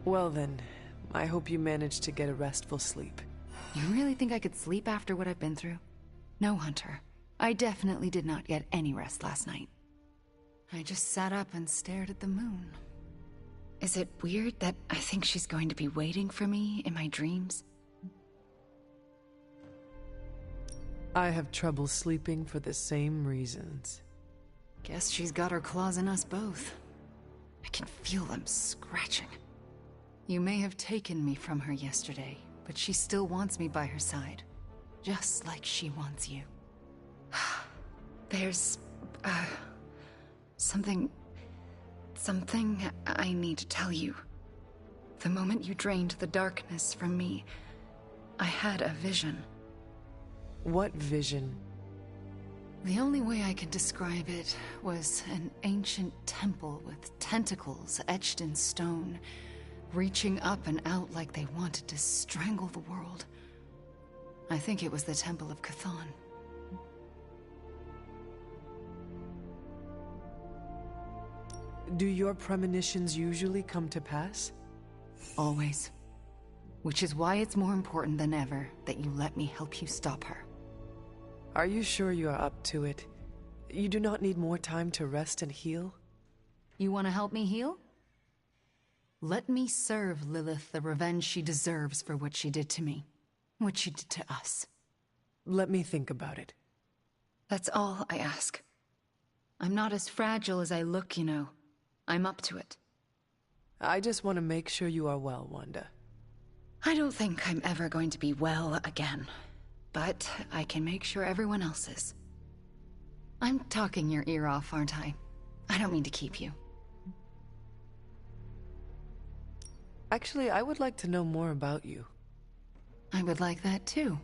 Well then, I hope you managed to get a restful sleep. You really think I could sleep after what I've been through? No, Hunter. I definitely did not get any rest last night. I just sat up and stared at the moon. Is it weird that I think she's going to be waiting for me in my dreams? I have trouble sleeping for the same reasons. Guess she's got her claws in us both. I can feel them scratching. You may have taken me from her yesterday, but she still wants me by her side. Just like she wants you. There's... something I need to tell you. The moment you drained the darkness from me, I had a vision. What vision? The only way I can describe it was an ancient temple with tentacles etched in stone, reaching up and out like they wanted to strangle the world. I think it was the Temple of Chthon. Do your premonitions usually come to pass? Always. Which is why it's more important than ever that you let me help you stop her. Are you sure you are up to it? You do not need more time to rest and heal? You want to help me heal? Let me serve Lilith the revenge she deserves for what she did to me. What she did to us. Let me think about it. That's all I ask. I'm not as fragile as I look, you know. I'm up to it. I just want to make sure you are well, Wanda. I don't think I'm ever going to be well again. But I can make sure everyone else is. I'm talking your ear off, aren't I? I don't mean to keep you. Actually, I would like to know more about you. I would like that too.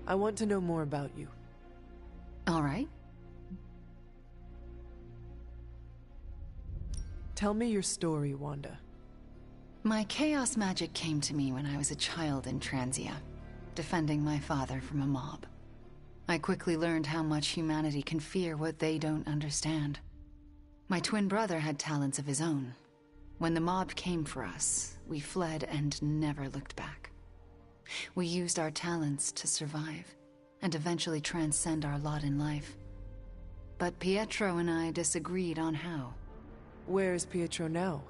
I want to know more about you. All right. Tell me your story, Wanda. My chaos magic came to me when I was a child in Transia, defending my father from a mob. I quickly learned how much humanity can fear what they don't understand. My twin brother had talents of his own. When the mob came for us, we fled and never looked back. We used our talents to survive, and eventually transcend our lot in life. But Pietro and I disagreed on how. Where is Pietro now?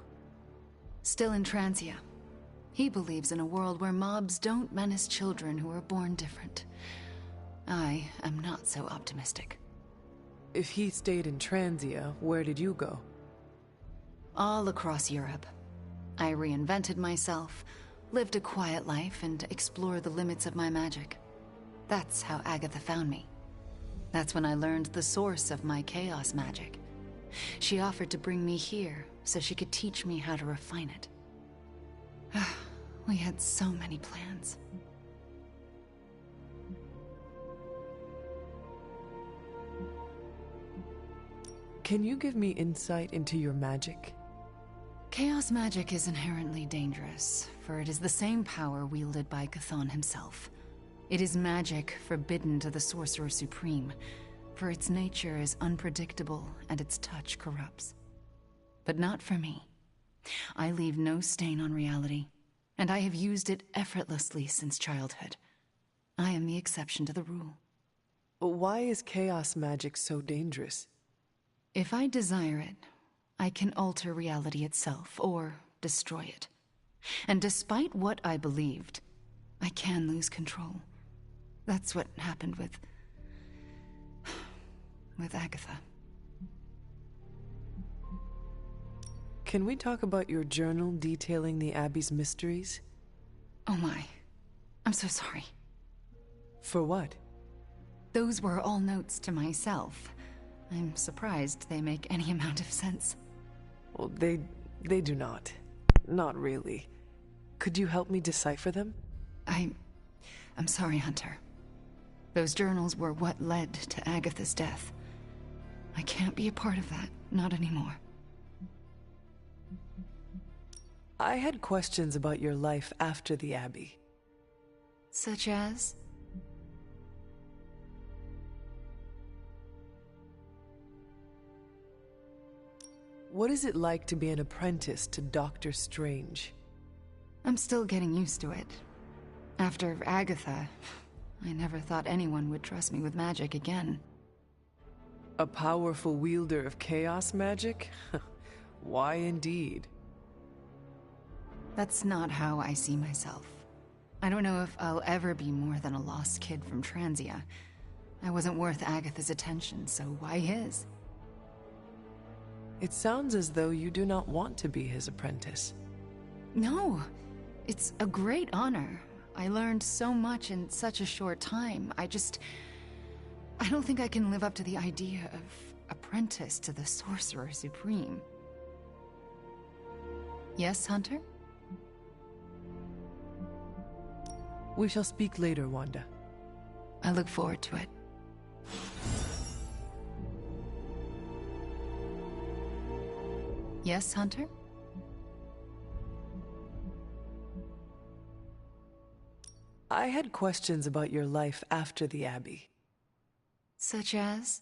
Still in Transia. He believes in a world where mobs don't menace children who are born different. I am not so optimistic. If he stayed in Transia, where did you go? All across Europe. I reinvented myself, lived a quiet life, and explored the limits of my magic. That's how Agatha found me. That's when I learned the source of my chaos magic. She offered to bring me here so she could teach me how to refine it. We had so many plans. Can you give me insight into your magic? Chaos magic is inherently dangerous, for it is the same power wielded by Chthon himself. It is magic forbidden to the Sorcerer Supreme, for its nature is unpredictable and its touch corrupts. But not for me. I leave no stain on reality, and I have used it effortlessly since childhood. I am the exception to the rule. Why is chaos magic so dangerous? If I desire it, I can alter reality itself, or destroy it. And despite what I believed, I can lose control. That's what happened with Agatha. Can we talk about your journal detailing the Abbey's mysteries? Oh my. I'm so sorry. For what? Those were all notes to myself. I'm surprised they make any amount of sense. Well, they do not. Not really. Could you help me decipher them? I'm sorry, Hunter. Those journals were what led to Agatha's death. I can't be a part of that, not anymore. I had questions about your life after the Abbey. Such as? What is it like to be an apprentice to Doctor Strange? I'm still getting used to it. After Agatha, I never thought anyone would trust me with magic again. A powerful wielder of chaos magic? Why indeed? That's not how I see myself. I don't know if I'll ever be more than a lost kid from Transia. I wasn't worth Agatha's attention, so why his? It sounds as though you do not want to be his apprentice. No, it's a great honor. I learned so much in such a short time. I don't think I can live up to the idea of apprentice to the Sorcerer Supreme. Yes, Hunter? We shall speak later, Wanda. I look forward to it. Yes, Hunter? I had questions about your life after the Abbey. Such as?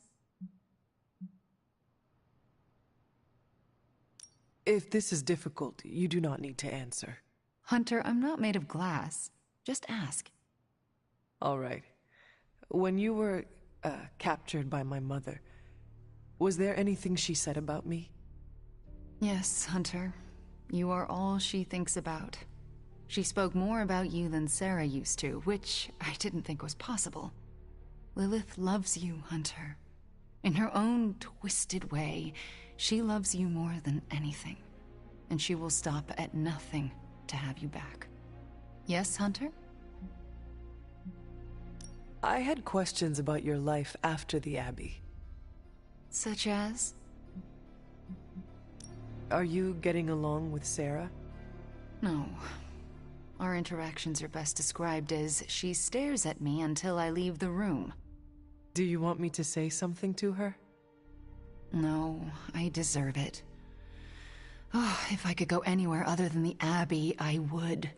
If this is difficult, you do not need to answer. Hunter, I'm not made of glass. Just ask. All right. When you were, captured by my mother, was there anything she said about me? Yes, Hunter. You are all she thinks about. She spoke more about you than Sarah used to, which I didn't think was possible. Lilith loves you, Hunter. In her own twisted way, she loves you more than anything. And she will stop at nothing to have you back. Yes, Hunter? I had questions about your life after the Abbey. Such as? Are you getting along with Sarah? No. Our interactions are best described as she stares at me until I leave the room. Do you want me to say something to her? No, I deserve it. Oh, if I could go anywhere other than the Abbey, I would.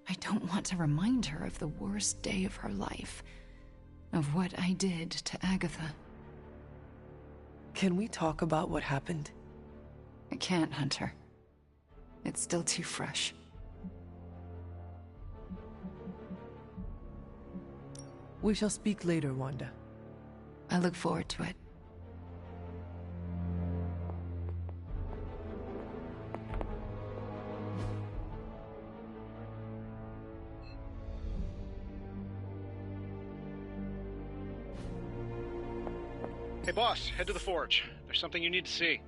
I don't want to remind her of the worst day of her life. Of what I did to Agatha. Can we talk about what happened? I can't, Hunter. It's still too fresh. We shall speak later, Wanda. I look forward to it. Hey boss, head to the forge. There's something you need to see.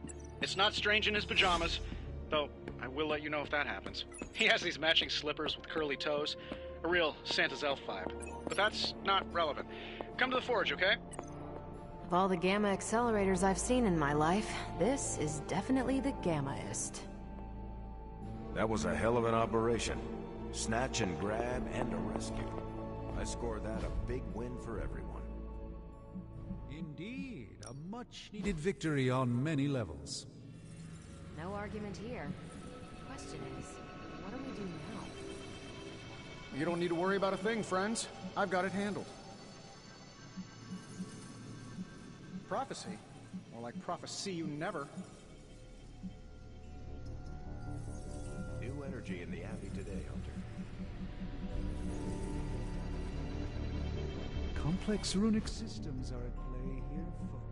It's not Strange in his pajamas, though I will let you know if that happens. He has these matching slippers with curly toes, a real Santa's elf vibe. But that's not relevant. Come to the forge, okay? Of all the gamma accelerators I've seen in my life, this is definitely the gammaest. That was a hell of an operation. Snatch and grab and a rescue. I score that a big win for everyone. Indeed, a much-needed victory on many levels. No argument here. Question is, what do we do now? You don't need to worry about a thing, friends. I've got it handled. Prophecy? More like prophecy you never. New energy in the Abbey today, Hunter. Complex runic systems are at play here.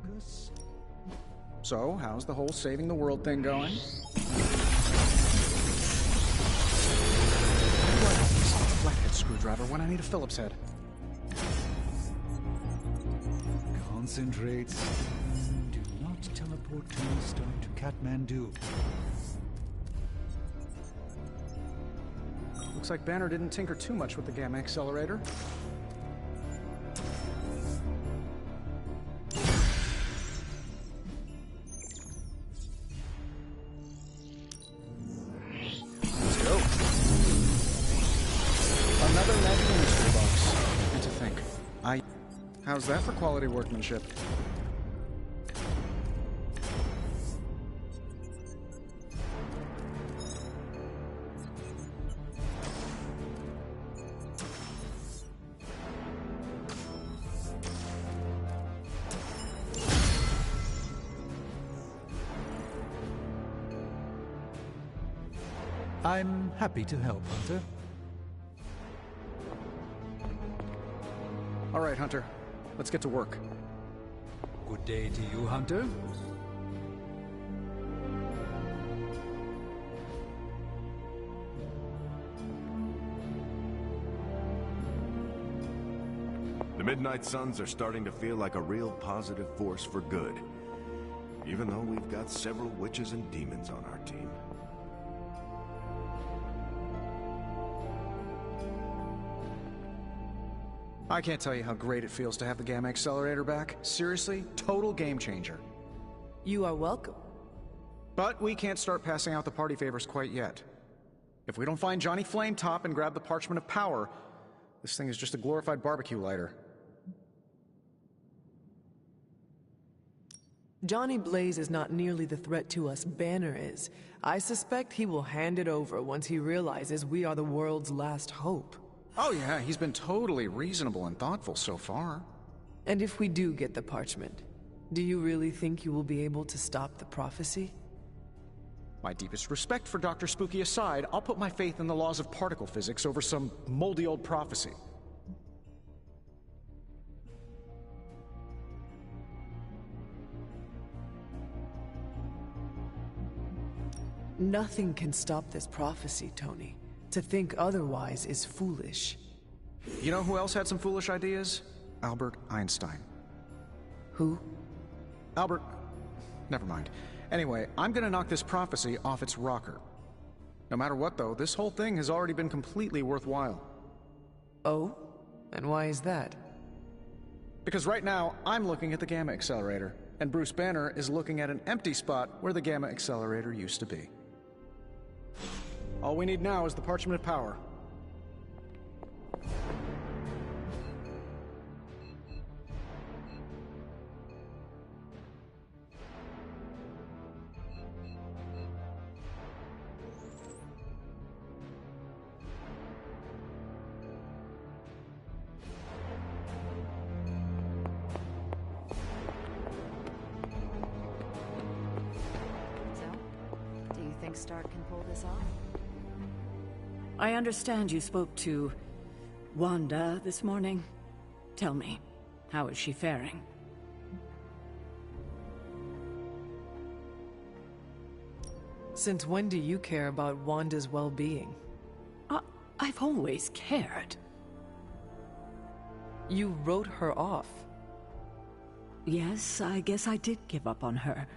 Focus. So, how's the whole saving the world thing going? Flathead screwdriver when I need a Phillips head. Concentrate. Do not teleport Tony Stark to Kathmandu. Looks like Banner didn't tinker too much with the gamma accelerator. Let's go. Another magical mystery box. And to think, how's that for quality workmanship? I'm happy to help, Hunter. All right, Hunter. Let's get to work. Good day to you, Hunter. The Midnight Suns are starting to feel like a real positive force for good. Even though we've got several witches and demons on our team. I can't tell you how great it feels to have the gamma accelerator back. Seriously, total game changer. You are welcome. But we can't start passing out the party favors quite yet. If we don't find Johnny Flametop and grab the Parchment of Power, this thing is just a glorified barbecue lighter. Johnny Blaze is not nearly the threat to us Banner is. I suspect he will hand it over once he realizes we are the world's last hope. Oh yeah, he's been totally reasonable and thoughtful so far. And if we do get the parchment, do you really think you will be able to stop the prophecy? My deepest respect for Dr. Spooky aside, I'll put my faith in the laws of particle physics over some moldy old prophecy. Nothing can stop this prophecy, Tony. To think otherwise is foolish. You know who else had some foolish ideas? Albert Einstein. Who? Albert... Never mind. Anyway, I'm gonna knock this prophecy off its rocker. No matter what, though, this whole thing has already been completely worthwhile. Oh? And why is that? Because right now, I'm looking at the Gamma Accelerator, and Bruce Banner is looking at an empty spot where the Gamma Accelerator used to be. All we need now is the Parchment of Power. Stark can pull this off? I understand you spoke to Wanda this morning. Tell me, how is she faring? Since when do you care about Wanda's well-being? I've always cared. You wrote her off. Yes, I guess I did give up on her.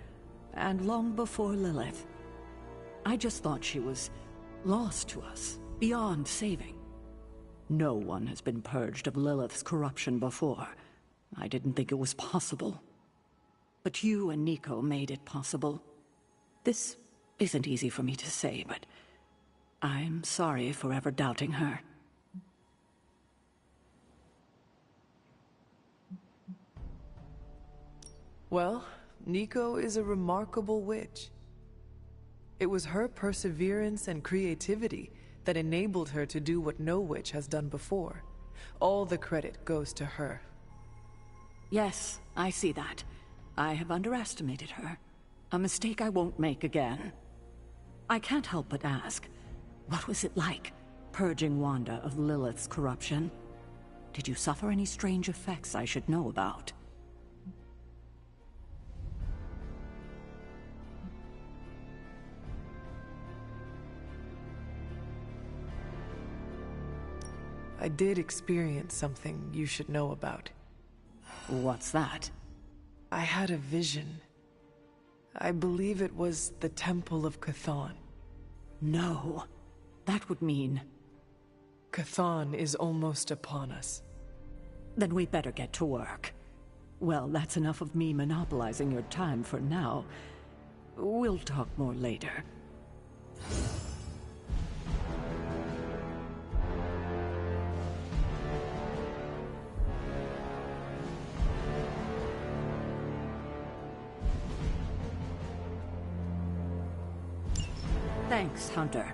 And long before Lilith. I just thought she was lost to us, beyond saving. No one has been purged of Lilith's corruption before. I didn't think it was possible. But you and Nico made it possible. This isn't easy for me to say, but I'm sorry for ever doubting her. Well, Nico is a remarkable witch. It was her perseverance and creativity that enabled her to do what no witch has done before. All the credit goes to her. Yes, I see that. I have underestimated her. A mistake I won't make again. I can't help but ask, what was it like, purging Wanda of Lilith's corruption? Did you suffer any strange effects I should know about? I did experience something you should know about. What's that? I had a vision. I believe it was the Temple of Chthon. No. That would mean... Chthon is almost upon us. Then we better get to work. Well, that's enough of me monopolizing your time for now. We'll talk more later. Thanks, Hunter.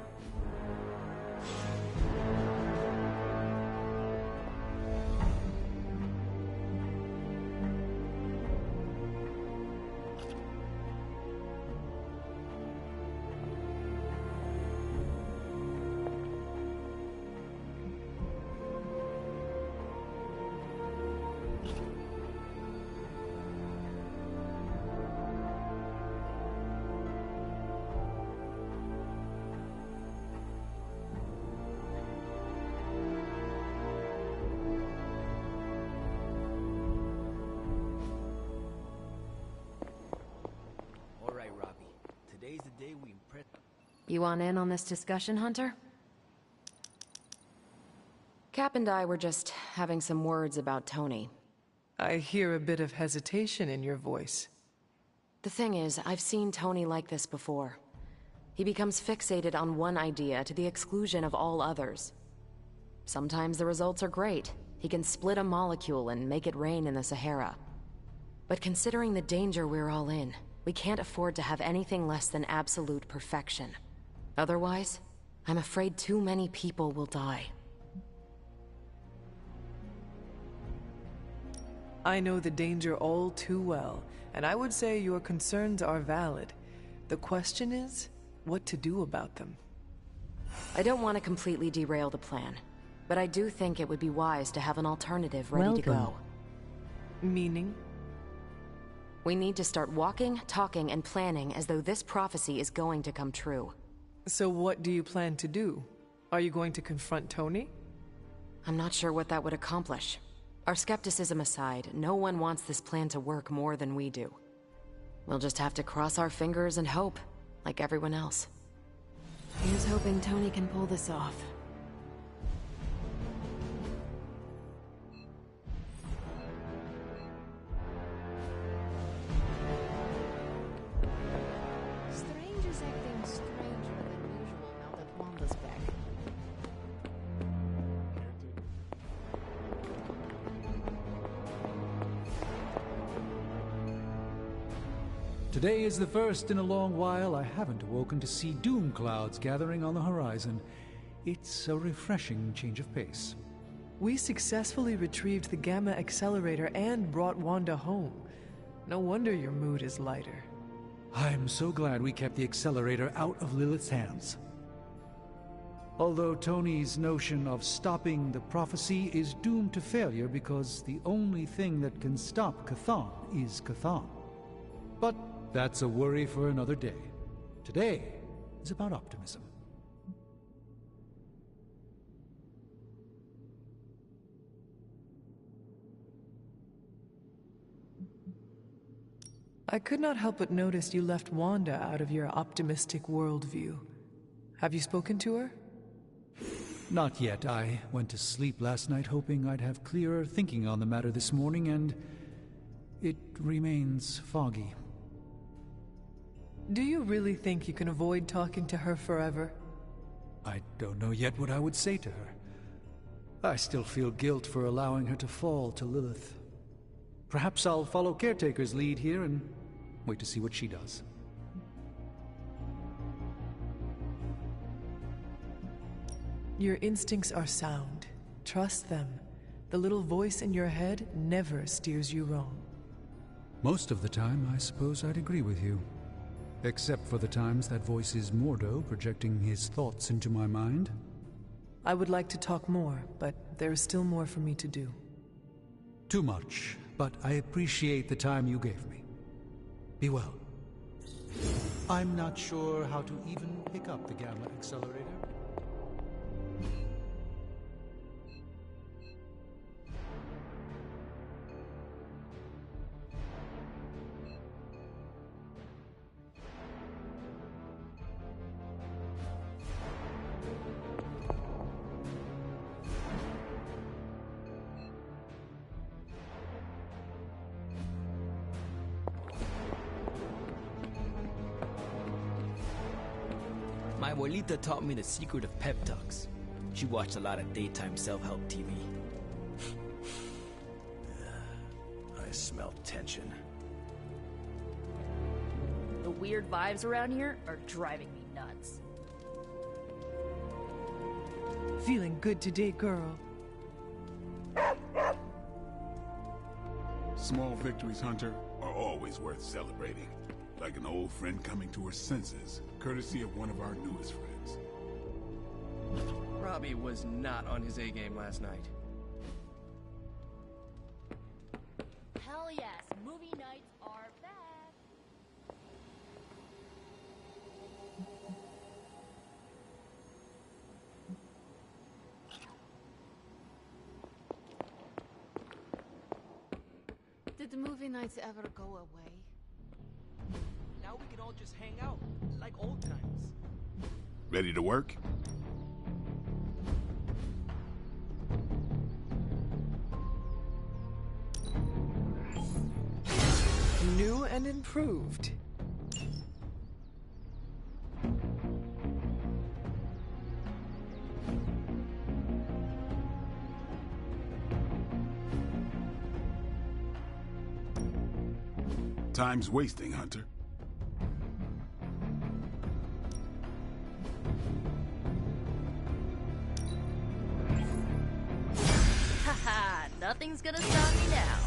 You want in on this discussion, Hunter? Cap and I were just having some words about Tony. I hear a bit of hesitation in your voice. The thing is, I've seen Tony like this before. He becomes fixated on one idea to the exclusion of all others. Sometimes the results are great. He can split a molecule and make it rain in the Sahara. But considering the danger we're all in, we can't afford to have anything less than absolute perfection. Otherwise, I'm afraid too many people will die. I know the danger all too well, and I would say your concerns are valid. The question is, what to do about them. I don't want to completely derail the plan, but I do think it would be wise to have an alternative ready to go. Meaning? We need to start walking, talking, and planning as though this prophecy is going to come true. So what do you plan to do? Are you going to confront Tony? I'm not sure what that would accomplish. Our skepticism aside, no one wants this plan to work more than we do. We'll just have to cross our fingers and hope, like everyone else. Here's hoping Tony can pull this off. Strange is acting stranger than usual now that Wanda's back. Today is the first in a long while I haven't awoken to see doom clouds gathering on the horizon. It's a refreshing change of pace. We successfully retrieved the Gamma Accelerator and brought Wanda home. No wonder your mood is lighter. I'm so glad we kept the accelerator out of Lilith's hands. Although Tony's notion of stopping the prophecy is doomed to failure because the only thing that can stop Chthon is Chthon. But that's a worry for another day. Today is about optimism. I could not help but notice you left Wanda out of your optimistic worldview. Have you spoken to her? Not yet. I went to sleep last night hoping I'd have clearer thinking on the matter this morning, and it remains foggy. Do you really think you can avoid talking to her forever? I don't know yet what I would say to her. I still feel guilt for allowing her to fall to Lilith. Perhaps I'll follow Caretaker's lead here and wait to see what she does. Your instincts are sound. Trust them. The little voice in your head never steers you wrong. Most of the time, I suppose I'd agree with you. Except for the times that voice is Mordo projecting his thoughts into my mind. I would like to talk more, but there is still more for me to do. Too much, but I appreciate the time you gave me. Be well. I'm not sure how to even pick up the Gamma Accelerator. My abuelita taught me the secret of pep talks. She watched a lot of daytime self-help TV. I smell tension. The weird vibes around here are driving me nuts. Feeling good today, girl. Small victories, Hunter, are always worth celebrating. Like an old friend coming to her senses, courtesy of one of our newest friends. Robbie was not on his A-game last night. Hell yes, movie nights are back. Did the movie nights ever go away? Now we can all just hang out, like old times. Ready to work? New and improved. Time's wasting, Hunter. Haha, nothing's gonna stop me now.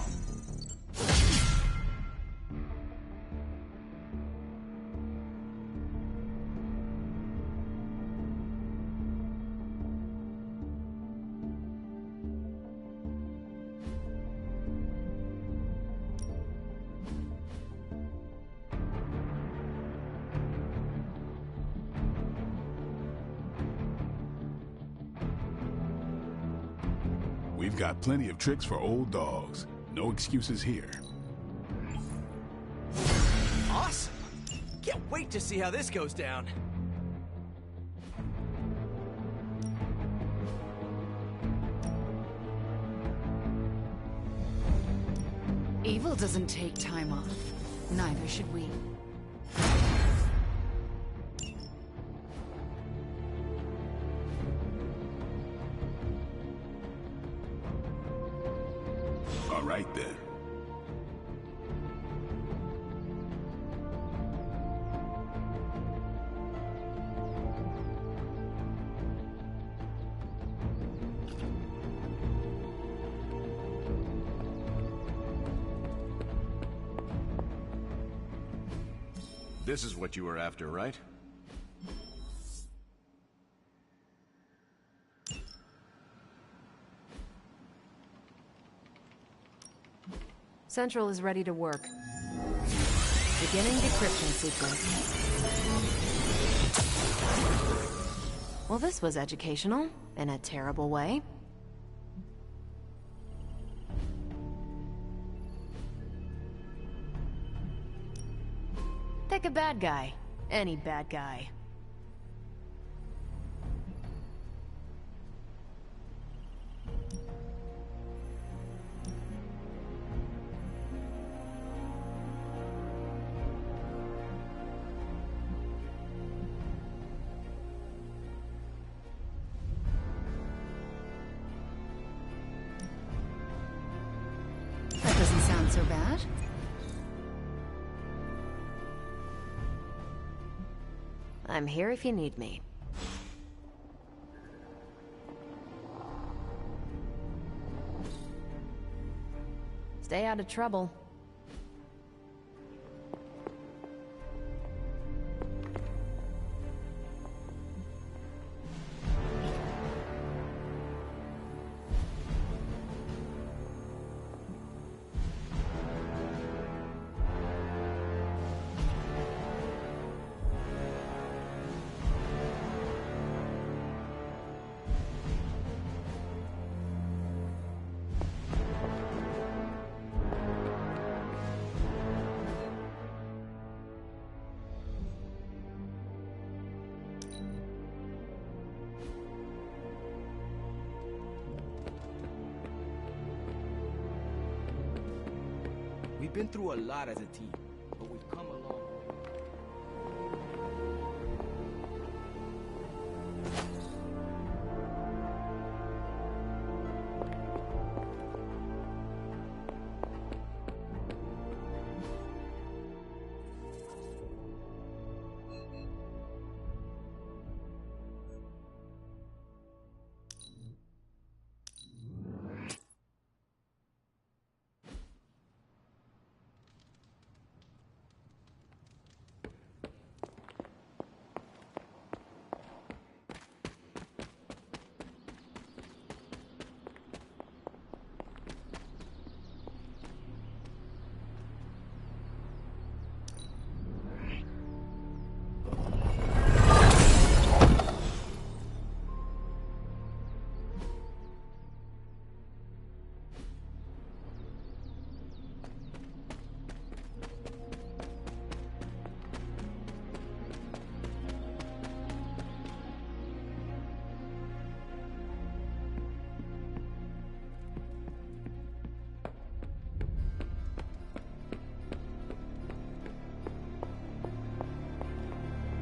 We've got plenty of tricks for old dogs. No excuses here. Awesome! Can't wait to see how this goes down. Evil doesn't take time off. Neither should we. All right then. This is what you were after, right? Central is ready to work. Beginning decryption sequence. Well, this was educational, in a terrible way. Pick a bad guy. Any bad guy. That doesn't sound so bad. I'm here if you need me. Stay out of trouble. We've been through a lot as a team, but we've come a long way.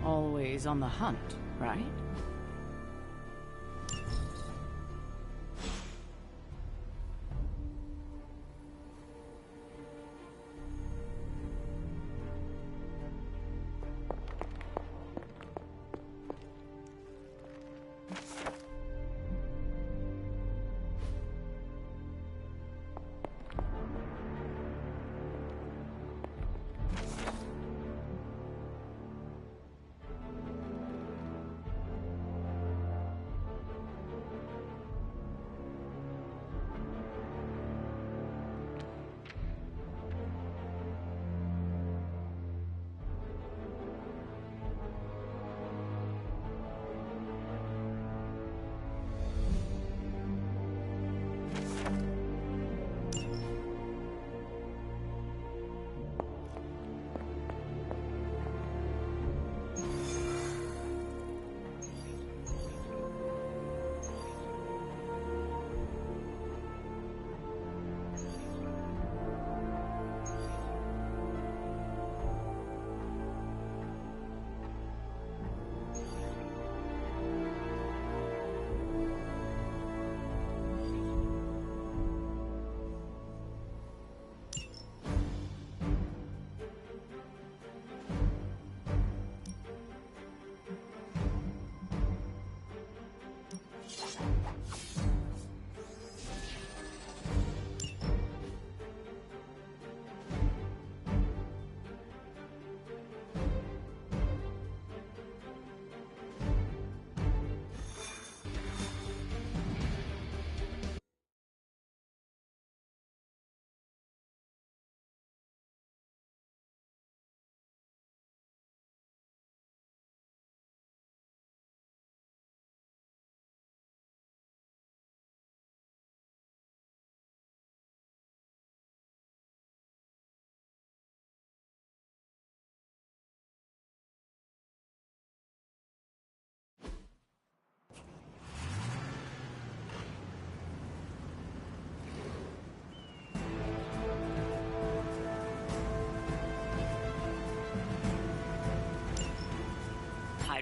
Always on the hunt, right?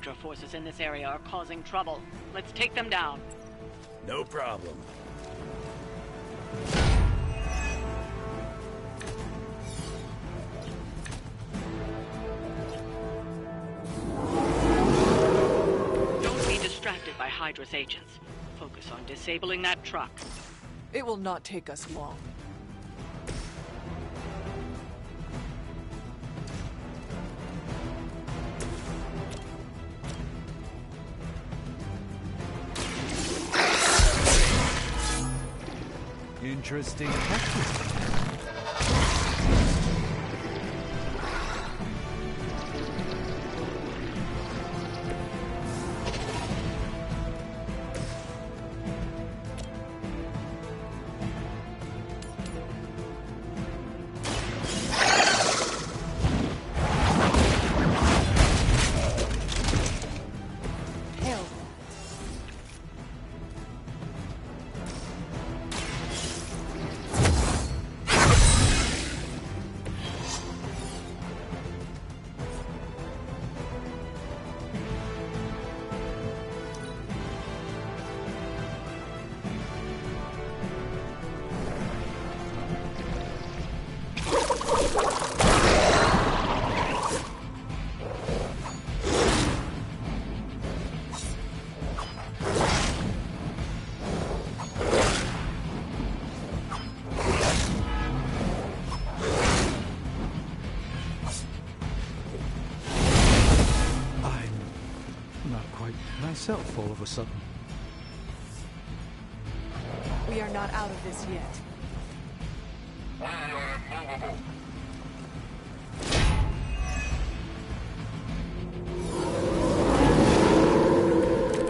Hydra forces in this area are causing trouble. Let's take them down. No problem. Don't be distracted by Hydra's agents. Focus on disabling that truck. It will not take us long. Interesting tactic. Myself all of a sudden. We are not out of this yet. We are immovable.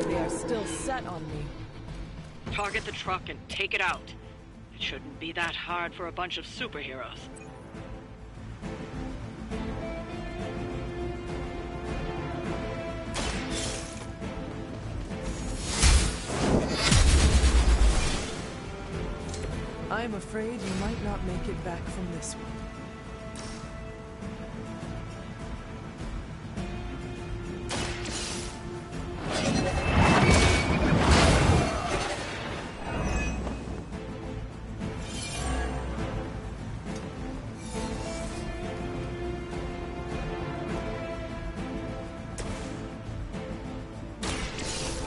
They are still set on me. Target the truck and take it out. It shouldn't be that hard for a bunch of superheroes. I'm afraid you might not make it back from this one.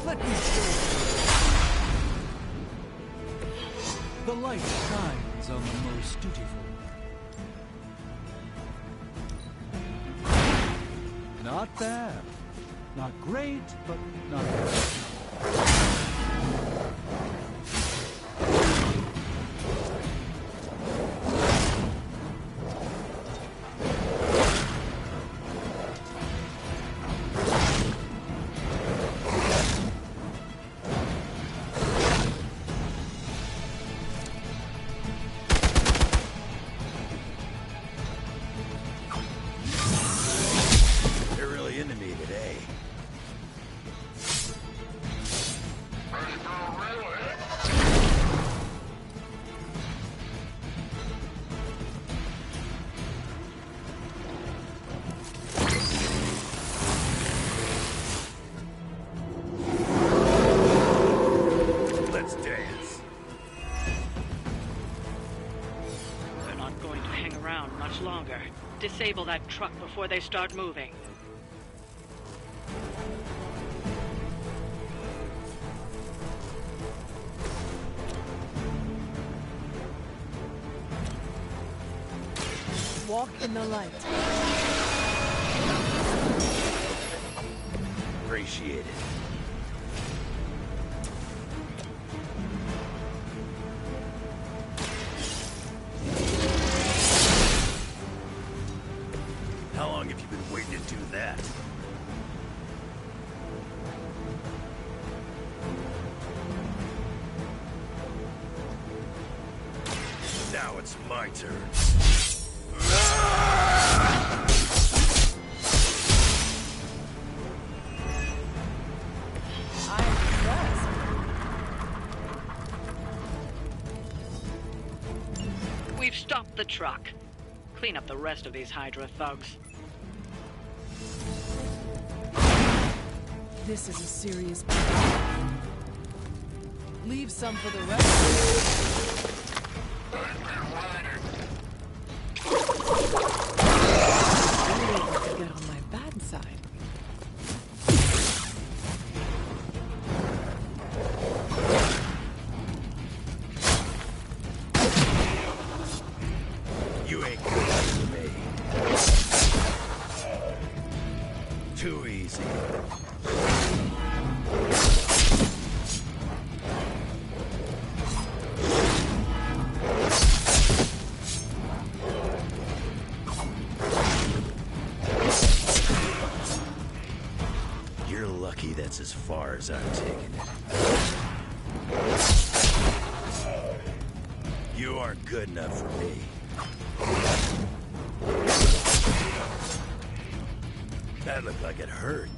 Let me through. The light shines on the most dutiful. Not bad. Not great, but not bad. Longer. Disable that truck before they start moving. Walk in the light. Appreciate it. How long have you been waiting to do that? Now it's my turn. We've stopped the truck. Clean up the rest of these Hydra thugs. This is a serious problem. Leave some for the rest. Get on my bad side. You ain't good enough for me. Too easy. You're lucky that's as far as I'm taking it. You aren't good enough for me. That looked like it hurt.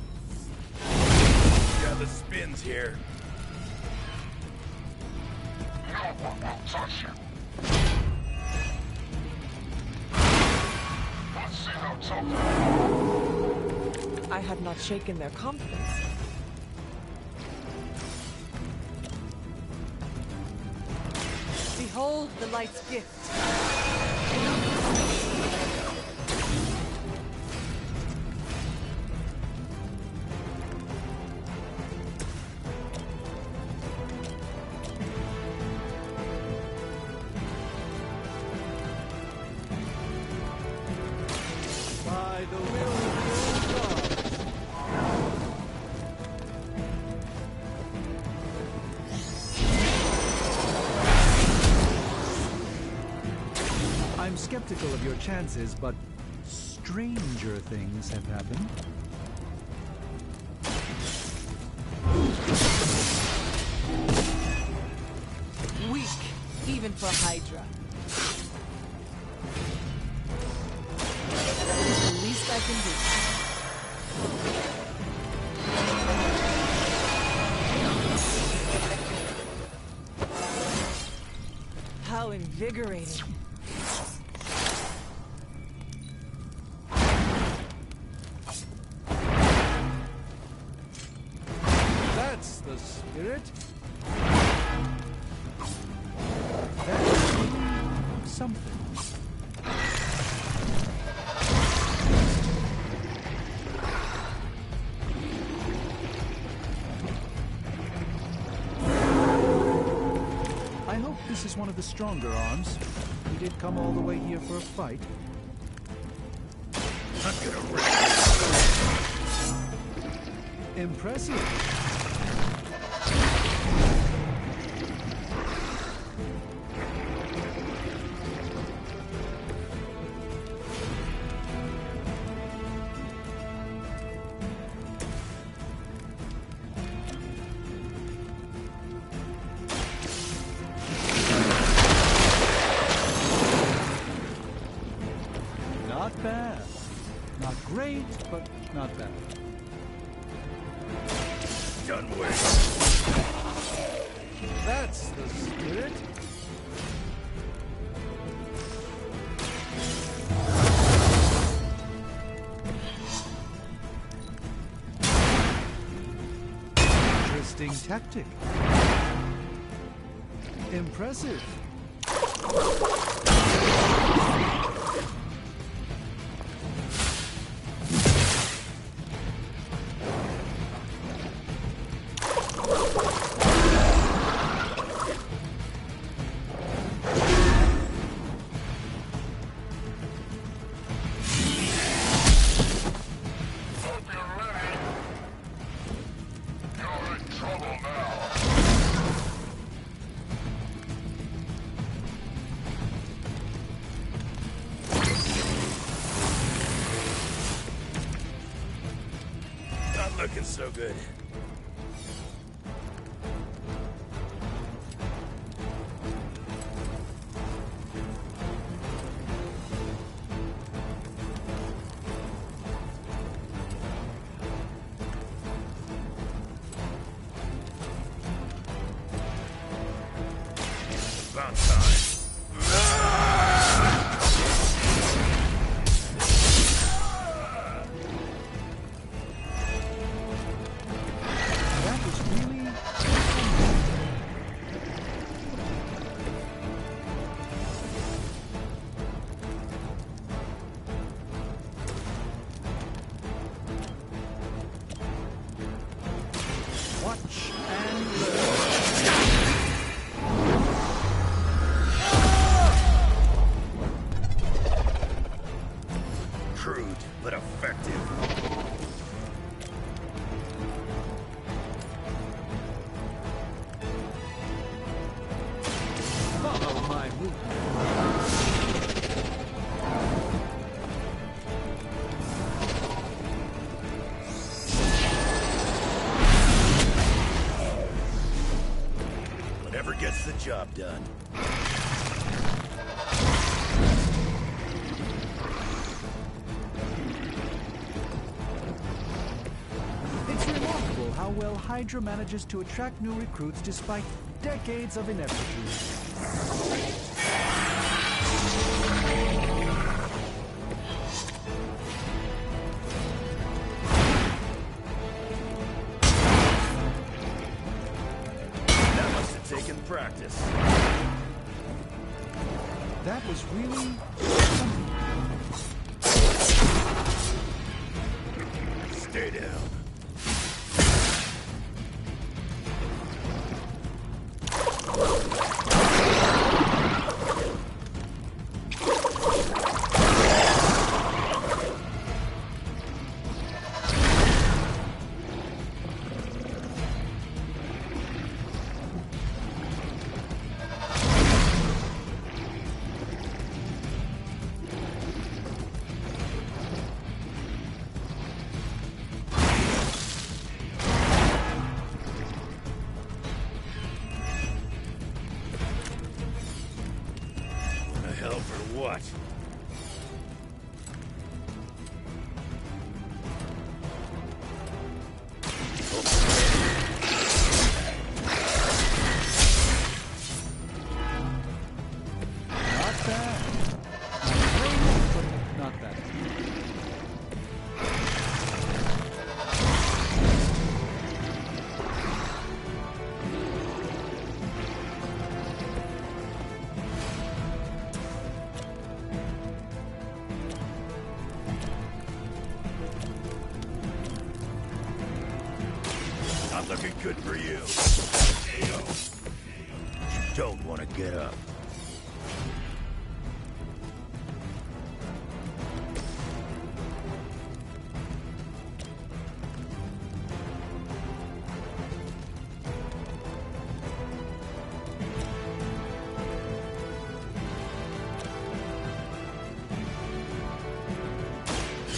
Got the spins here. No one will touch you. Let's see how tough you are. I had not shaken their confidence. Behold the light's gift. By the will of the old gods. I'm skeptical of your chances, but stranger things have happened. Weak, even for Hydra. It's the least I can do. How invigorating. That's the spirit. That's something. I hope this is one of the stronger arms. We did come all the way here for a fight. I'm gonna wreck Impressive. Not bad. Not great, but not bad. Done with. That's the spirit. Interesting tactic. Impressive. Not looking so good. About time. cute, but effective. Follow my movement. Whatever gets the job done. It's remarkable how well Hydra manages to attract new recruits despite decades of ineptitude. That must have taken practice. That was really... Stay down. What? Not bad. Not bad. Not looking good for you. You don't want to get up.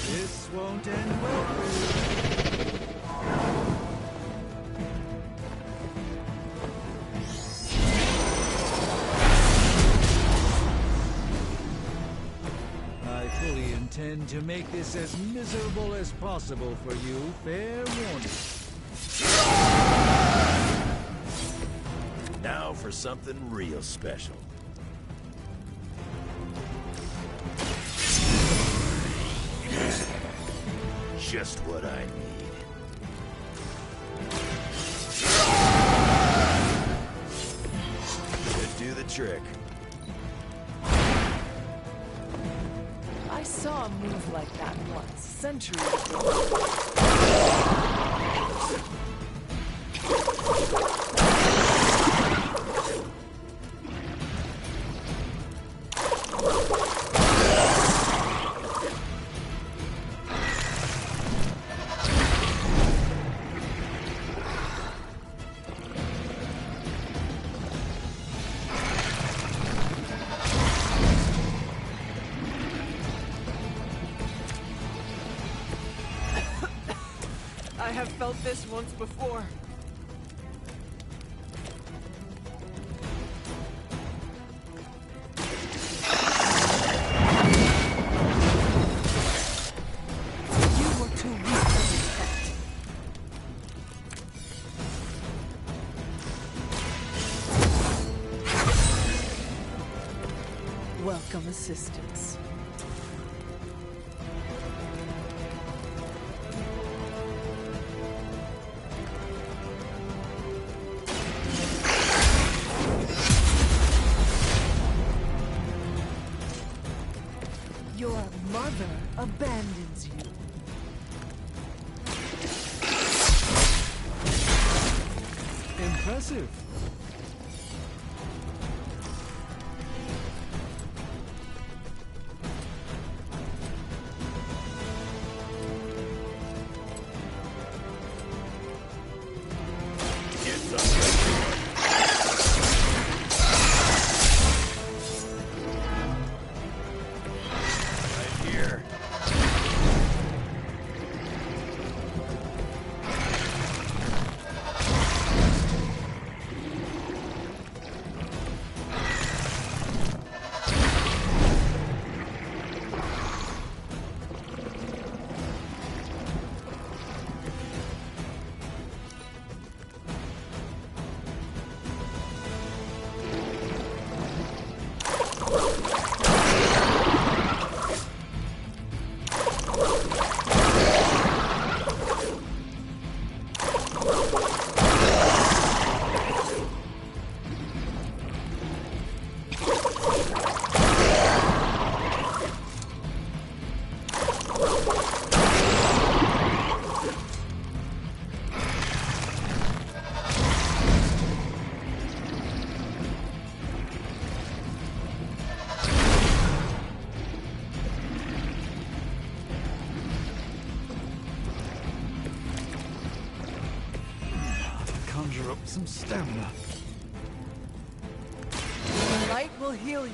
This won't end well for you. I fully intend to make this as miserable as possible for you. Fair warning. Now for something real special. Just what I need. Should do the trick. I saw a move like that once, centuries ago. I have felt this once before. You were too weak for this effect. Welcome assistance. Your mother abandons you. Impressive. some stamina. The light will heal you.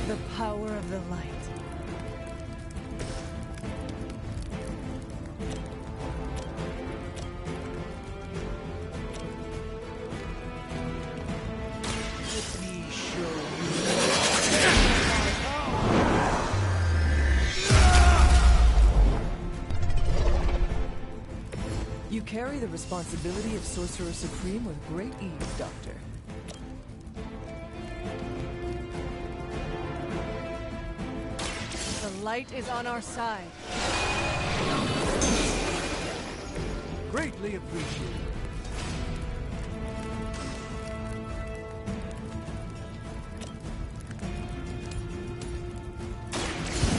The power of the light. Let me show you. You carry the responsibility of Sorcerer Supreme with great ease, Doctor. The light is on our side. Greatly appreciated.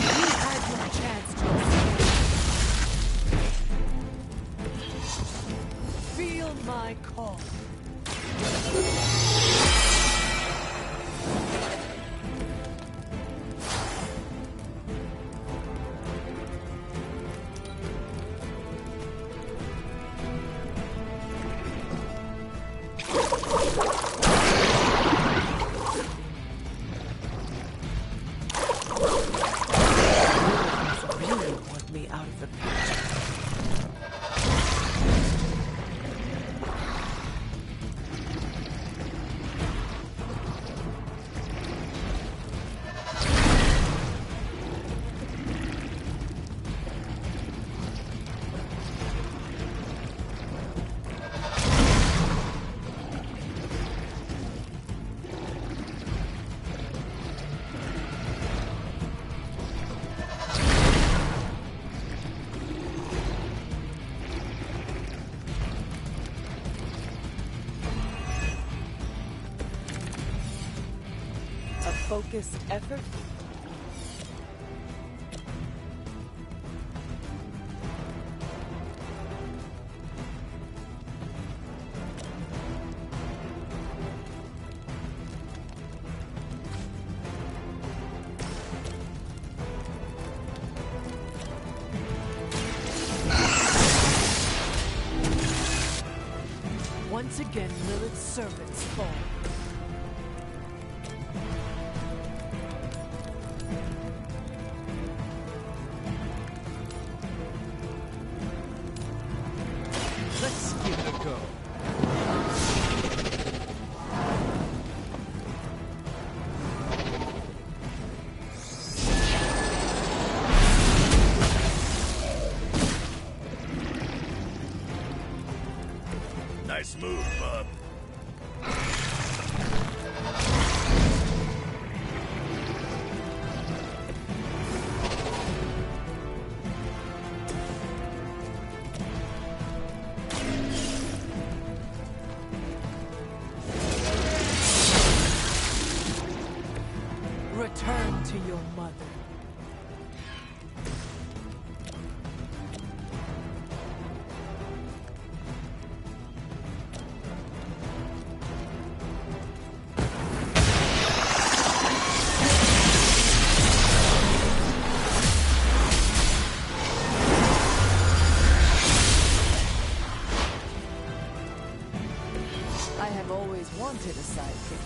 You had your chance to escape. Feel my call. Really want me out of the picture. A focused effort? Once again, Lilith's servants fall. Let's give it a go. Nice move, bub. Return to your mother. I have always wanted a sidekick.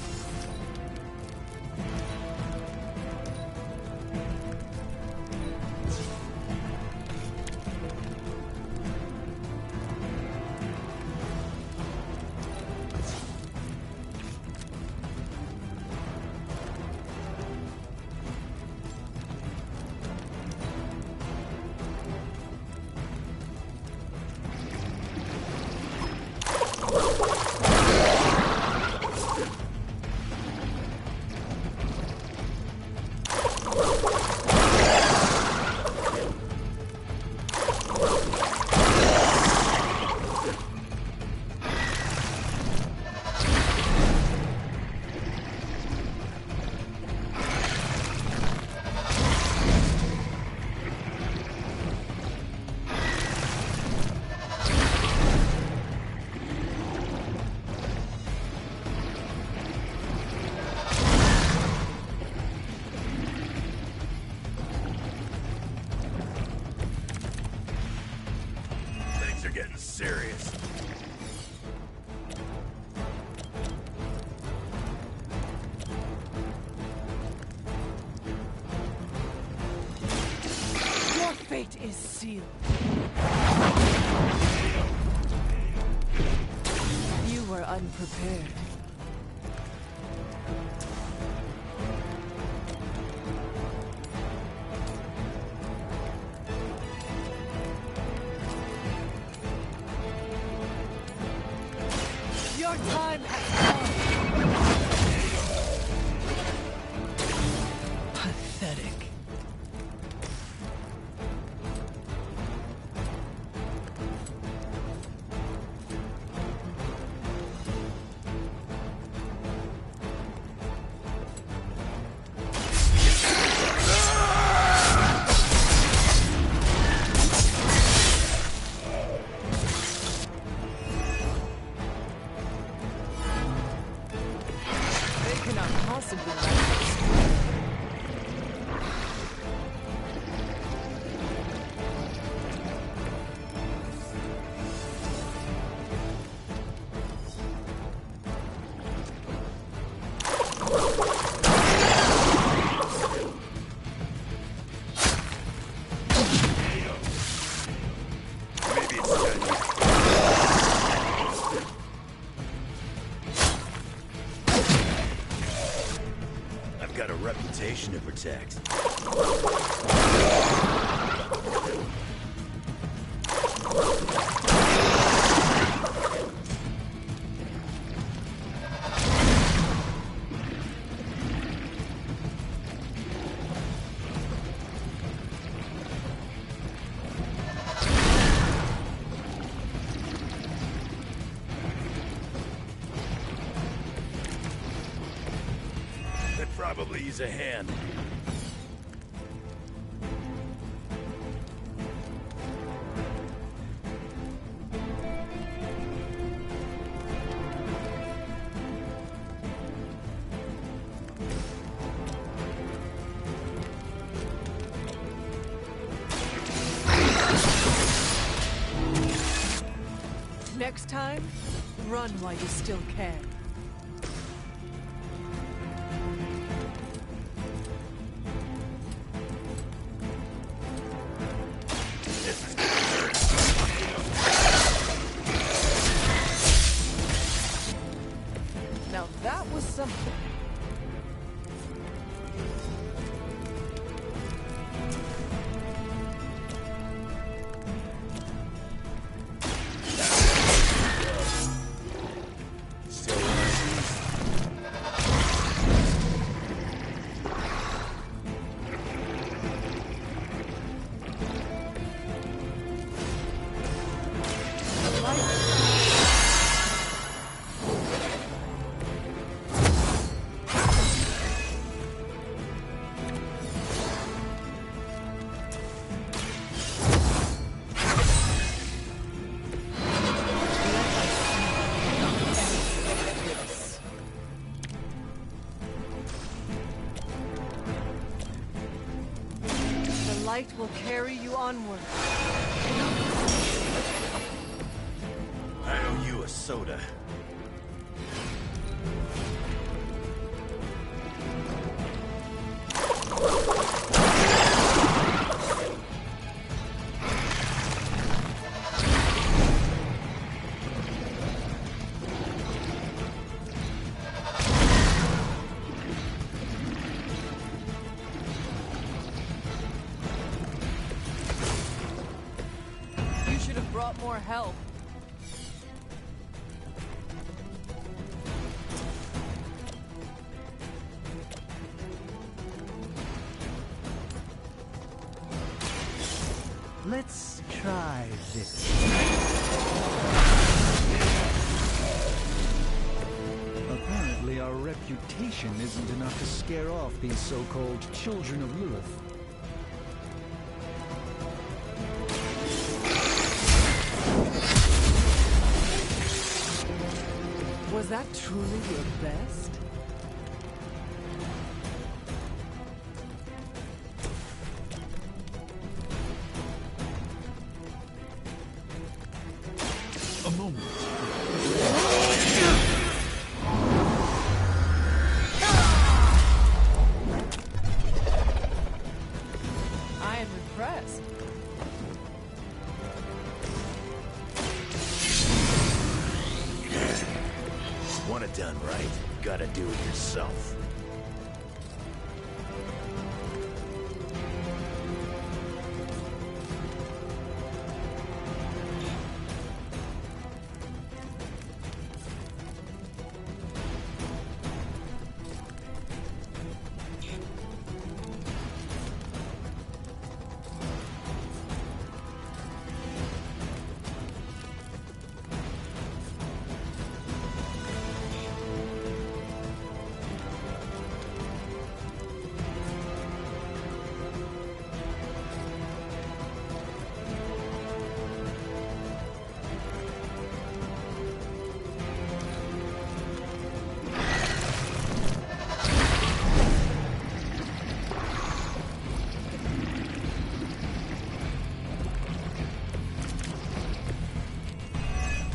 Things are getting serious. fate is sealed. You were unprepared. Your time has come. Pathetic. To protect. Could probably use a hand. Next time, run while you still can. Now that was something. Light will carry you onward. I owe you a soda. More help. Let's try this. Apparently our reputation isn't enough to scare off these so-called children of Lilith. Was that truly your best? A moment. I am impressed. done right, you gotta do it yourself.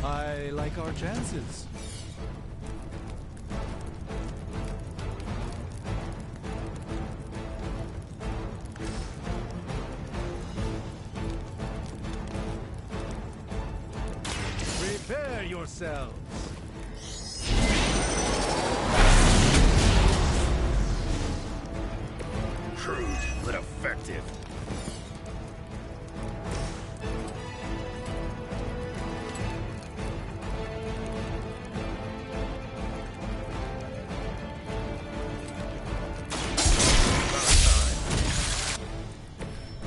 I like our chances. Prepare yourselves. Crude, but effective.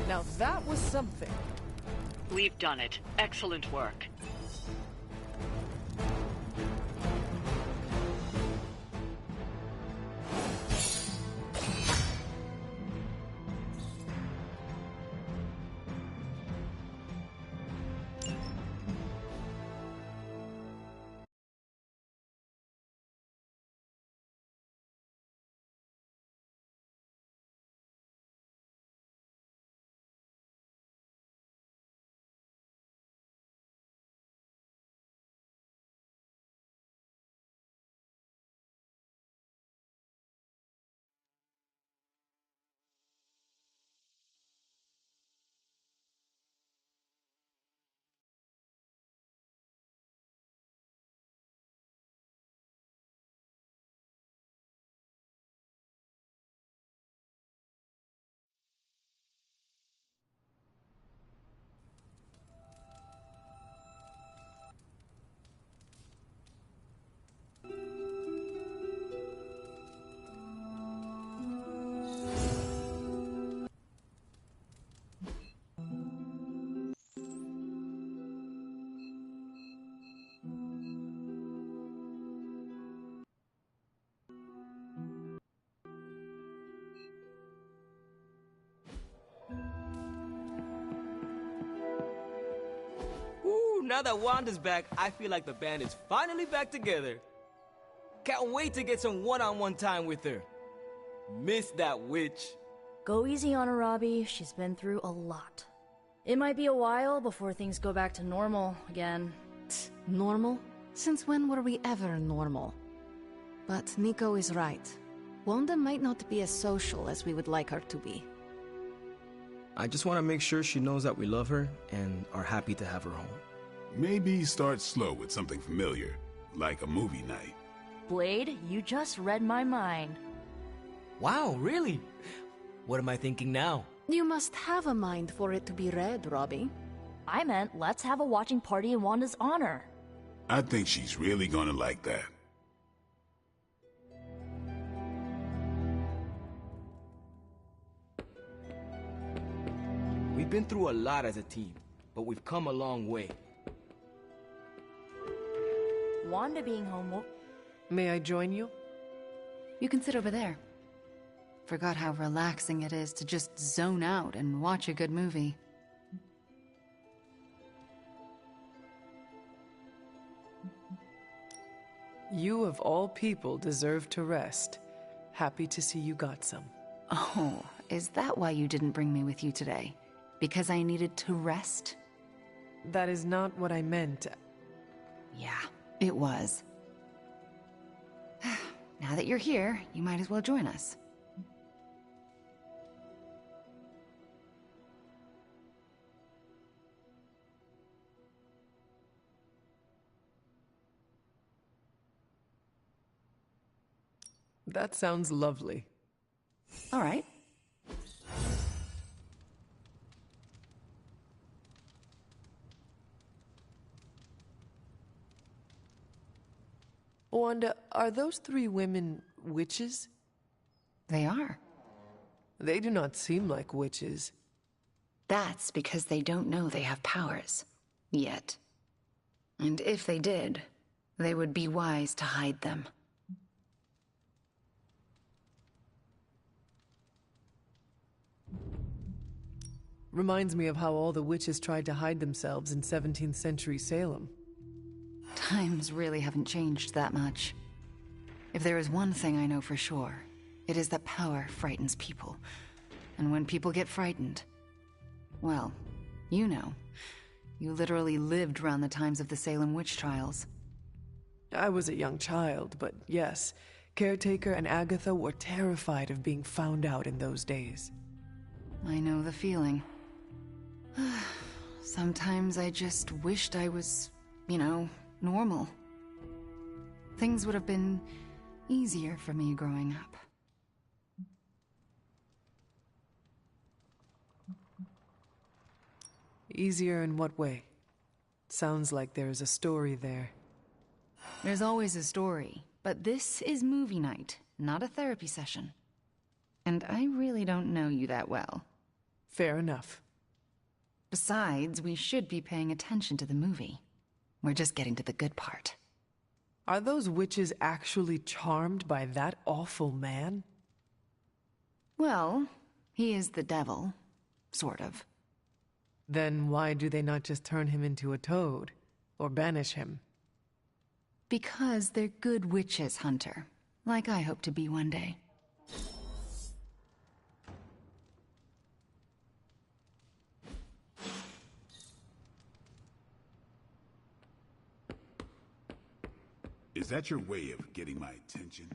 Now that was something. We've done it. Excellent work. Ooh, now that Wanda's back, I feel like the band is finally back together. Can't wait to get some one-on-one time with her. Miss that witch. Go easy on her, Robbie. She's been through a lot. It might be a while before things go back to normal again. Normal? Since when were we ever normal? But Nico is right. Wanda might not be as social as we would like her to be. I just want to make sure she knows that we love her and are happy to have her home. Maybe start slow with something familiar, like a movie night. Blade, you just read my mind. Wow, really? What am I thinking now? You must have a mind for it to be read, Robbie. I meant let's have a watching party in Wanda's honor. I think she's really gonna like that. We've been through a lot as a team, but we've come a long way. Wanda being home will... May I join you? You can sit over there. Forgot how relaxing it is to just zone out and watch a good movie. You of all people deserve to rest. Happy to see you got some. Oh, is that why you didn't bring me with you today? Because I needed to rest? That is not what I meant. Yeah, it was. Now that you're here, you might as well join us. That sounds lovely. All right. Wanda, are those three women witches? They are. They do not seem like witches. That's because they don't know they have powers. Yet. And if they did, they would be wise to hide them. Reminds me of how all the witches tried to hide themselves in 17th century Salem. Times really haven't changed that much. If there is one thing I know for sure, it is that power frightens people. And when people get frightened, well, you know. You literally lived around the times of the Salem witch trials. I was a young child, but yes, Caretaker and Agatha were terrified of being found out in those days. I know the feeling. Sometimes I just wished I was, normal. Things would have been easier for me growing up. Easier in what way? Sounds like there's a story there. There's always a story, but this is movie night, not a therapy session. And I really don't know you that well. Fair enough. Besides, we should be paying attention to the movie. We're just getting to the good part. Are those witches actually charmed by that awful man? Well, he is the devil. Sort of. Then why do they not just turn him into a toad? Or banish him? Because they're good witches, Hunter. Like I hope to be one day. Is that your way of getting my attention?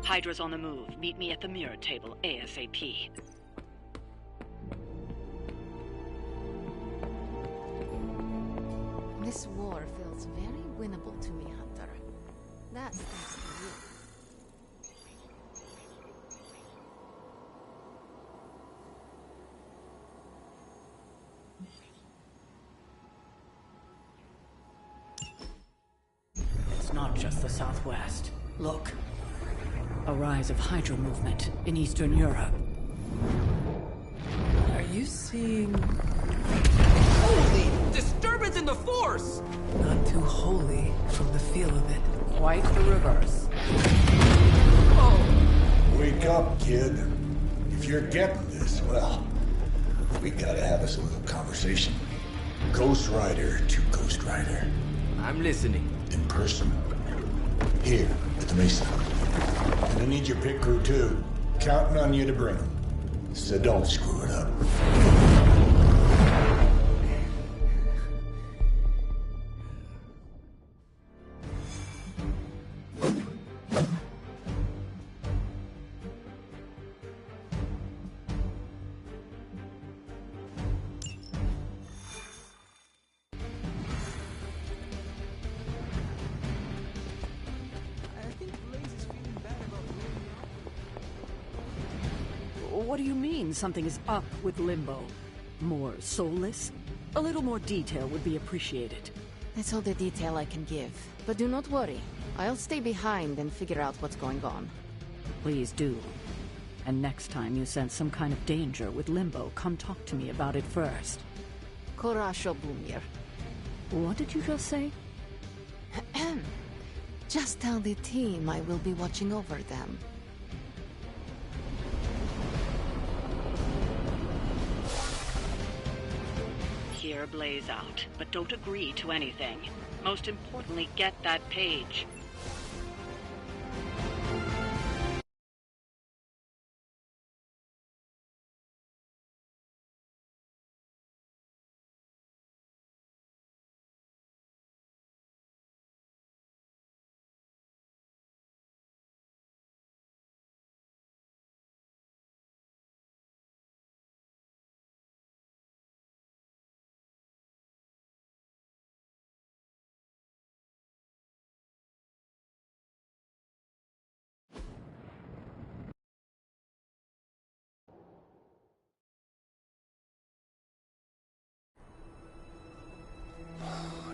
Hydra's on the move. Meet me at the mirror table ASAP. This war feels very winnable to me, Hunter. That's thanks to you. It's not just the Southwest. Look. A rise of Hydra movement in Eastern Europe. Are you seeing... Holy disturbance in the Force! Not too holy from the feel of it. Quite the reverse. Wake up, kid. If you're getting this, well, we gotta have us a little conversation. Ghost Rider to Ghost Rider. I'm listening. In person. Here, at the Mesa. And I need your pit crew, too. Counting on you to bring them. So don't screw it up. What do you mean something is up with Limbo? More soulless? A little more detail would be appreciated. That's all the detail I can give. But do not worry. I'll stay behind and figure out what's going on. Please do. And next time you sense some kind of danger with Limbo, come talk to me about it first. Korasho Bumir. What did you just say? Just tell the team I will be watching over them. Here, blaze out, but don't agree to anything. Most importantly, get that page.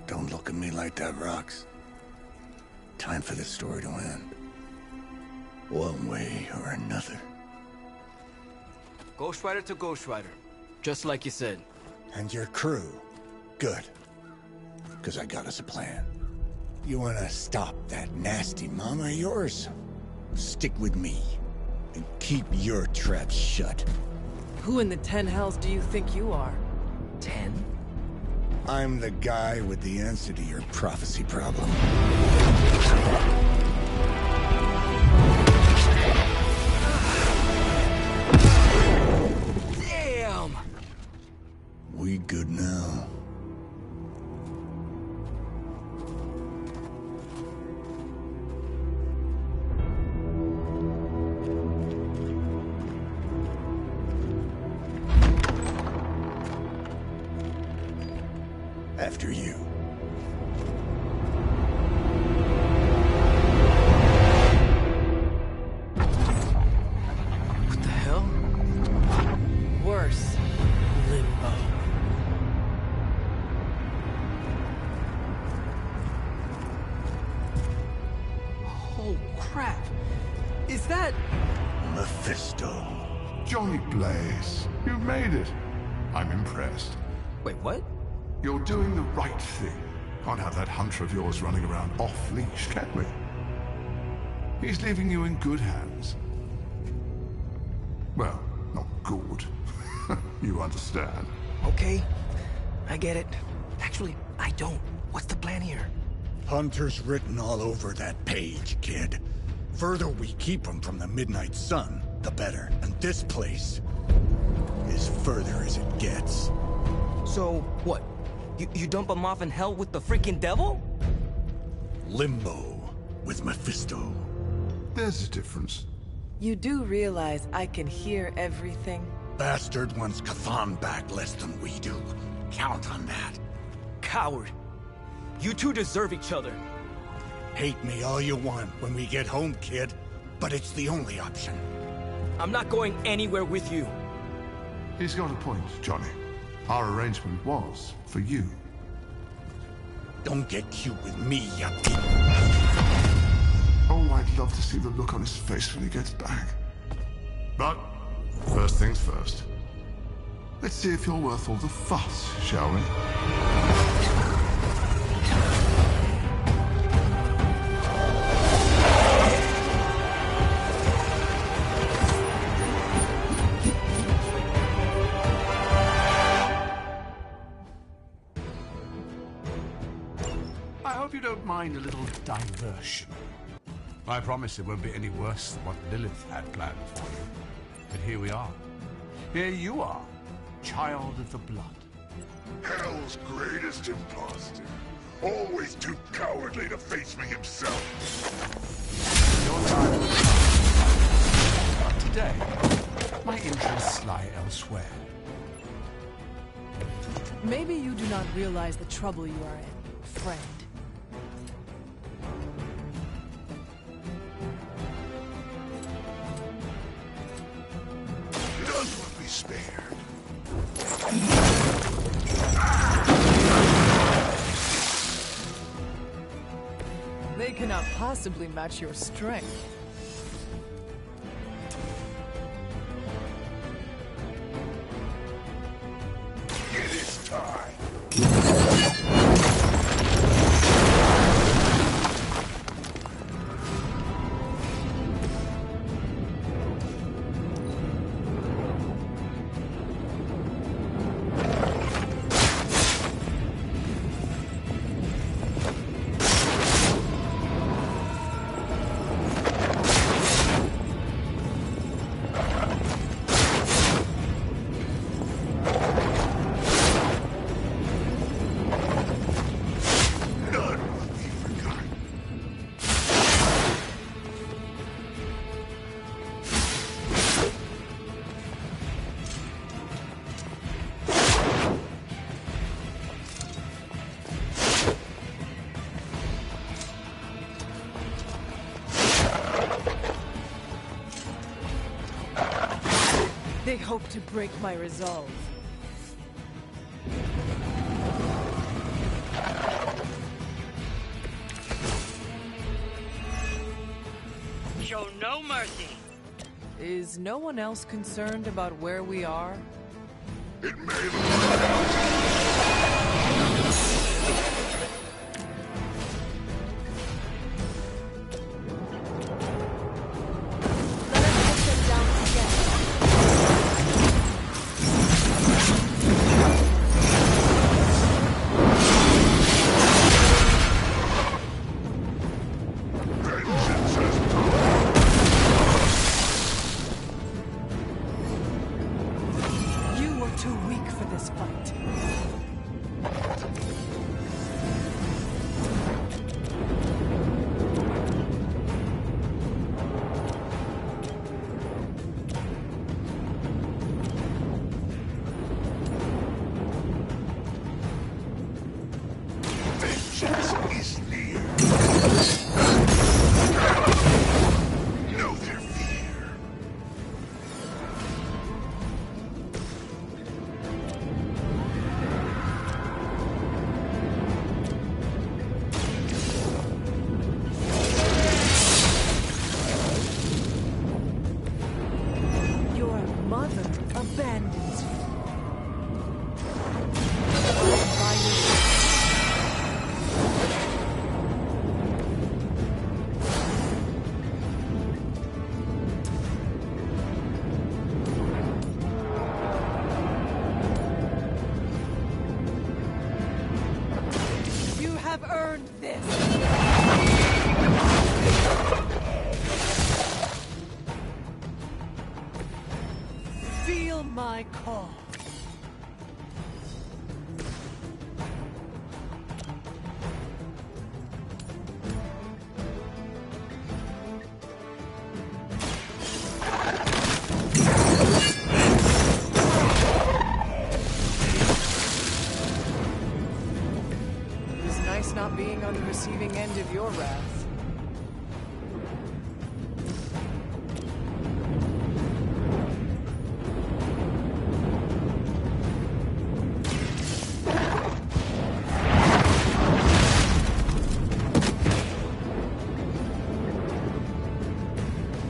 Don't look at me like that, Rox. Time for this story to end. One way or another. Ghost Rider to Ghost Rider. Just like you said. And your crew. Good. Because I got us a plan. You want to stop that nasty mama of yours? Stick with me. And keep your traps shut. Who in the 10 hells do you think you are? 10? I'm the guy with the answer to your prophecy problem. Damn! We good now? After you. What the hell? Worse. Limbo. Oh, crap. Is that... Mephisto. Johnny Blaze, you made it. I'm impressed. Wait, what? You're doing the right thing. Can't have that hunter of yours running around off-leash, can we? He's leaving you in good hands. Well, not good. You understand. Okay, I get it. Actually, I don't. What's the plan here? Hunter's written all over that page, kid. Further we keep him from the midnight sun, the better. And this place is further as it gets. So, what? You dump him off in hell with the freaking devil? Limbo with Mephisto. There's a difference. You do realize I can hear everything? Bastard wants Cathan back less than we do. Count on that. Coward. You two deserve each other. Hate me all you want when we get home, kid. But it's the only option. I'm not going anywhere with you. He's got a point, Johnny. Our arrangement was for you. Don't get cute with me, yuppie. Oh, I'd love to see the look on his face when he gets back. But, first things first. Let's see if you're worth all the fuss, shall we? I hope you don't mind a little diversion. I promise it won't be any worse than what Lilith had planned for you. But here we are. Here you are, child of the blood. Hell's greatest imposter. Always too cowardly to face me himself. Your time will come. But today, my interests lie elsewhere. Maybe you do not realize the trouble you are in, friend. None will be spared. They cannot possibly match your strength. It is time. They hope to break my resolve. Show no mercy. Is no one else concerned about where we are? It may look too weak for this fight. vengeance is near. Know their fear. Your mother abandons you. By your You have earned this. Feel my call. receiving end of your wrath.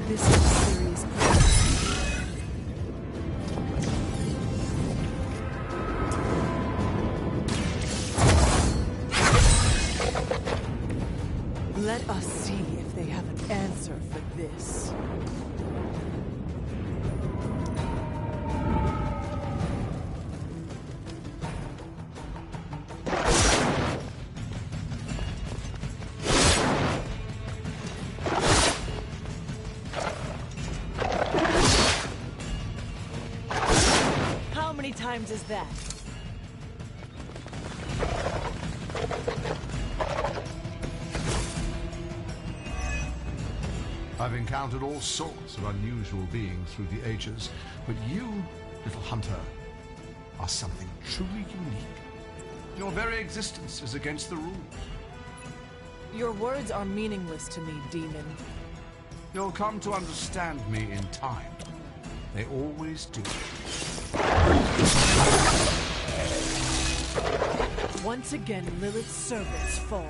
This is a serious Let us see if they have an answer for this. How many times is that? I've encountered all sorts of unusual beings through the ages, but you, little hunter, are something truly unique. Your very existence is against the rules. Your words are meaningless to me, demon. You'll come to understand me in time. They always do. Once again, Lilith's servants fall.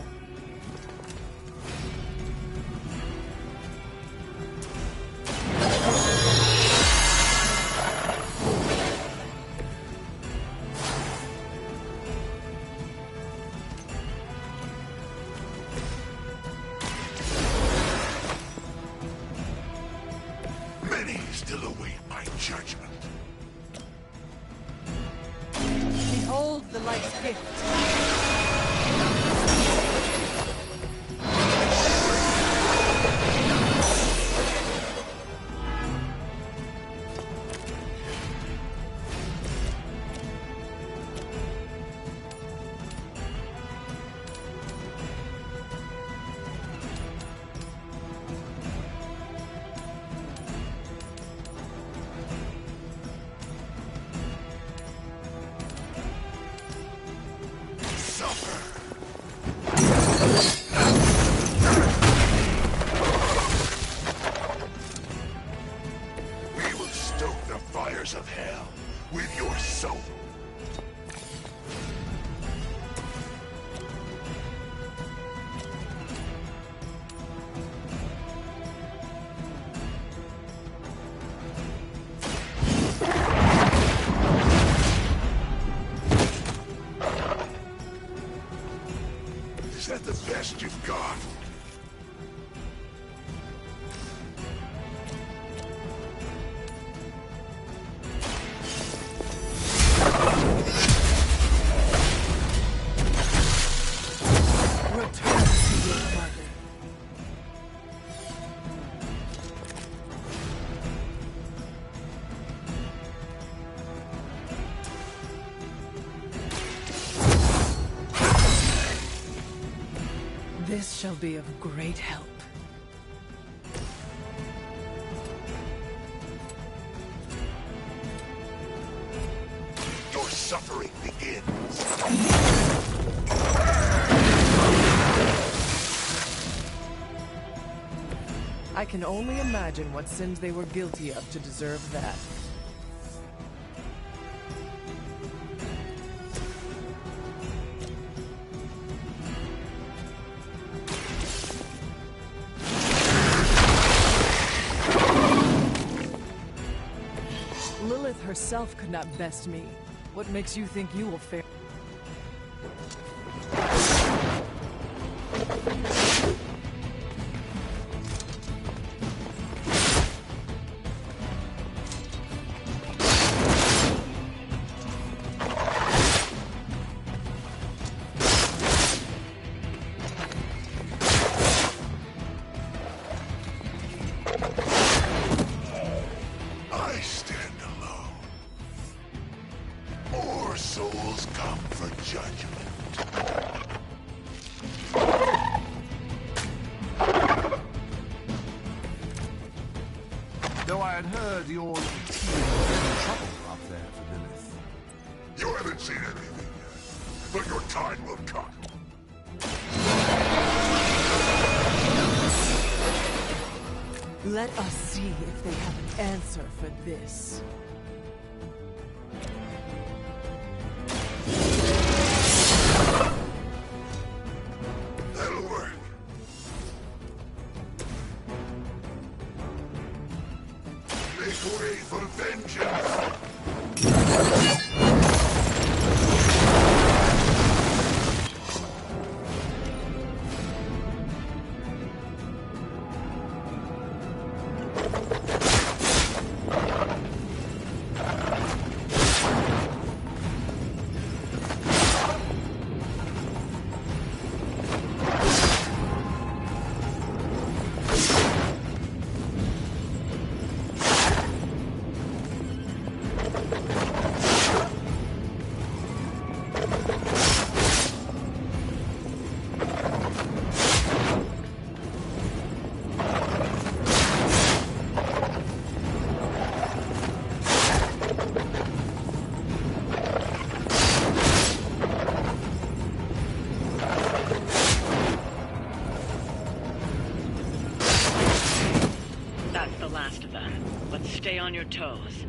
Many still await my judgment. Behold the light's gift. We will stoke the fires of hell with your soul. Is that the best you've got? Return to your mother. This shall be of great help. Your suffering begins. I can only imagine what sins they were guilty of to deserve that. Lilith herself could not best me. What makes you think you will fare? I stand alone. More souls come for judgment. Though I had heard your team was in trouble up there for Lilith. You haven't seen anything yet, but your time will come. Let us see if they have an answer for this. That'll work. Make way for vengeance! That's the last of them. But stay on your toes.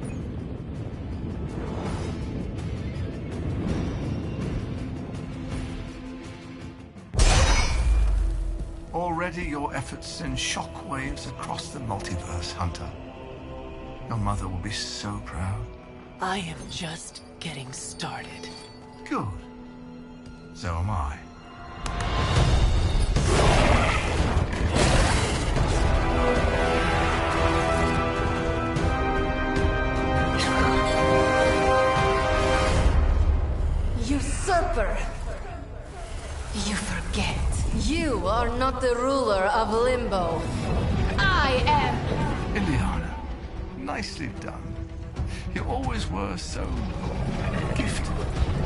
Already your efforts send shockwaves across the multiverse, Hunter. Your mother will be so proud. I am just getting started. Good. So am I. Usurper! You forget. You are not the ruler of Limbo. I am! Ileana, nicely done. You always were so gifted.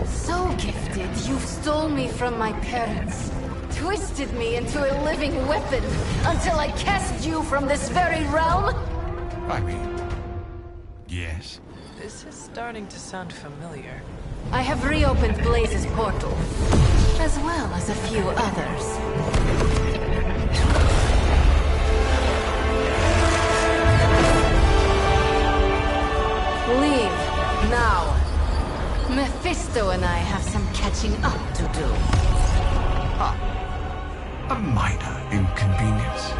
So gifted, you stole me from my parents. Twisted me into a living weapon until I cast you from this very realm? I mean, yes. This is starting to sound familiar. I have reopened Blaze's portal, as well as a few others. Leave, now. Mephisto and I have some catching up to do. A minor inconvenience.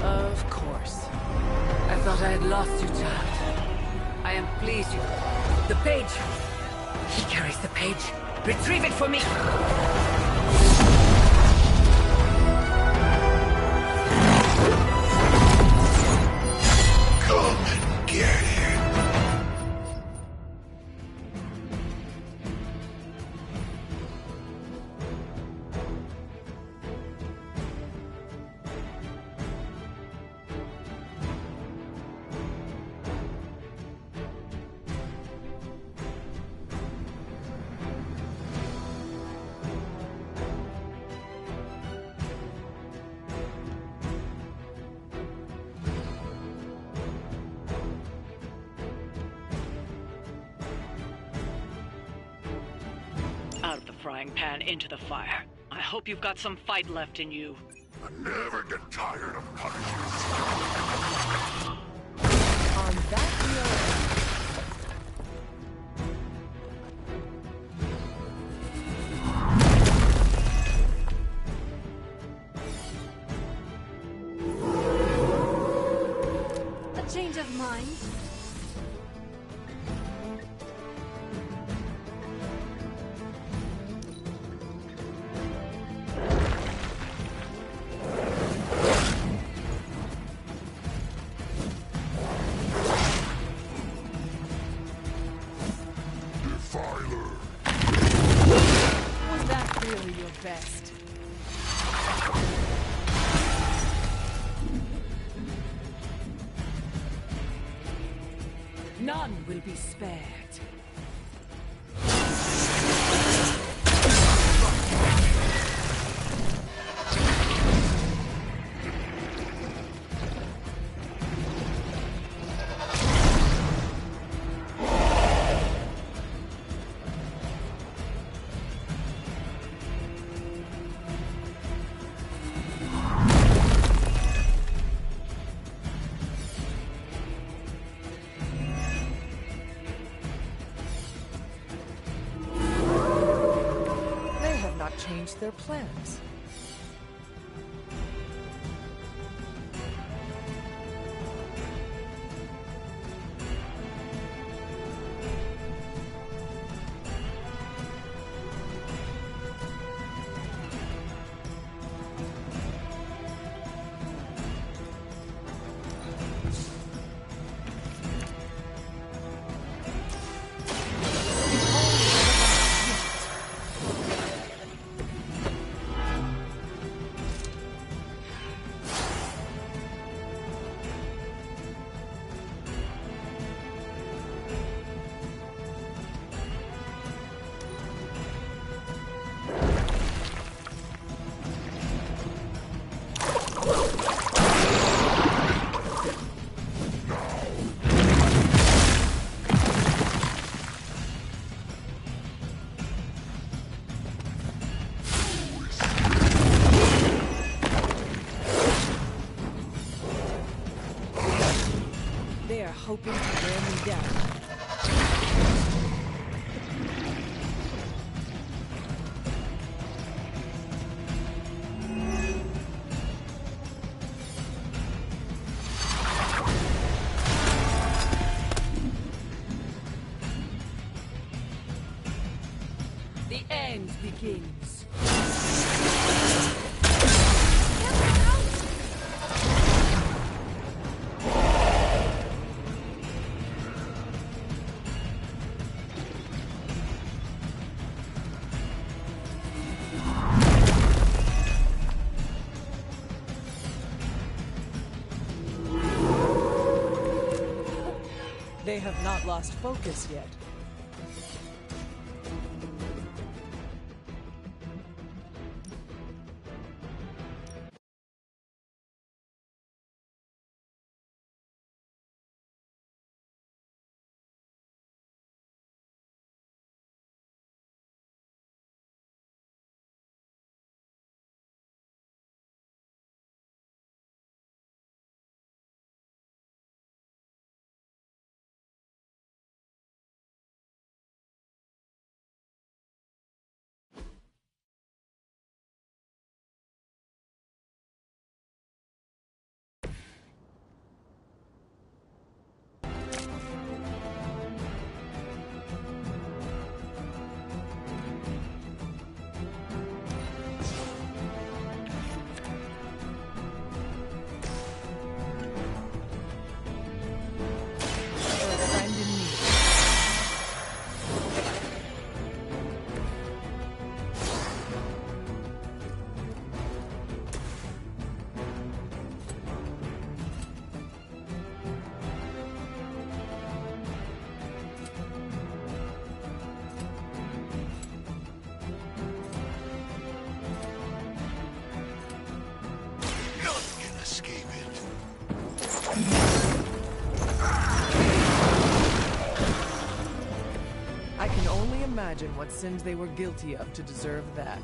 Of course. I thought I had lost you, child. I am pleased you... The page! He carries the page. Retrieve it for me! Come and get it. Out of the frying pan into the fire. I hope you've got some fight left in you. I never get tired of punishing. On that note... A change of mind? Was that really your best? None will be spared. their plans. Hoping to wear me down. The end begins. They have not lost focus yet. I can only imagine what sins they were guilty of to deserve that.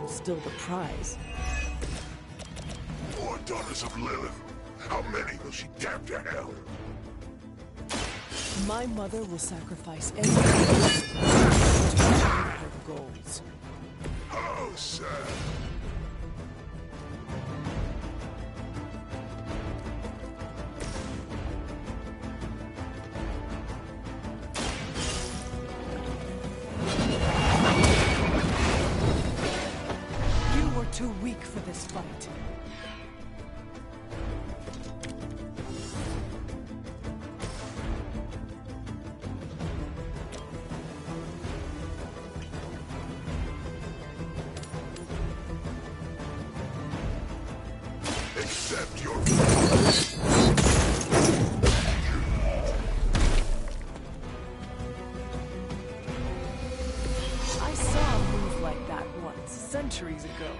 Still the prize. For daughters of Lilith? How many will she damn to hell? My mother will sacrifice everything to achieve her goals. How sad. You were too weak for this fight. Accept your... I saw a move like that once, centuries ago.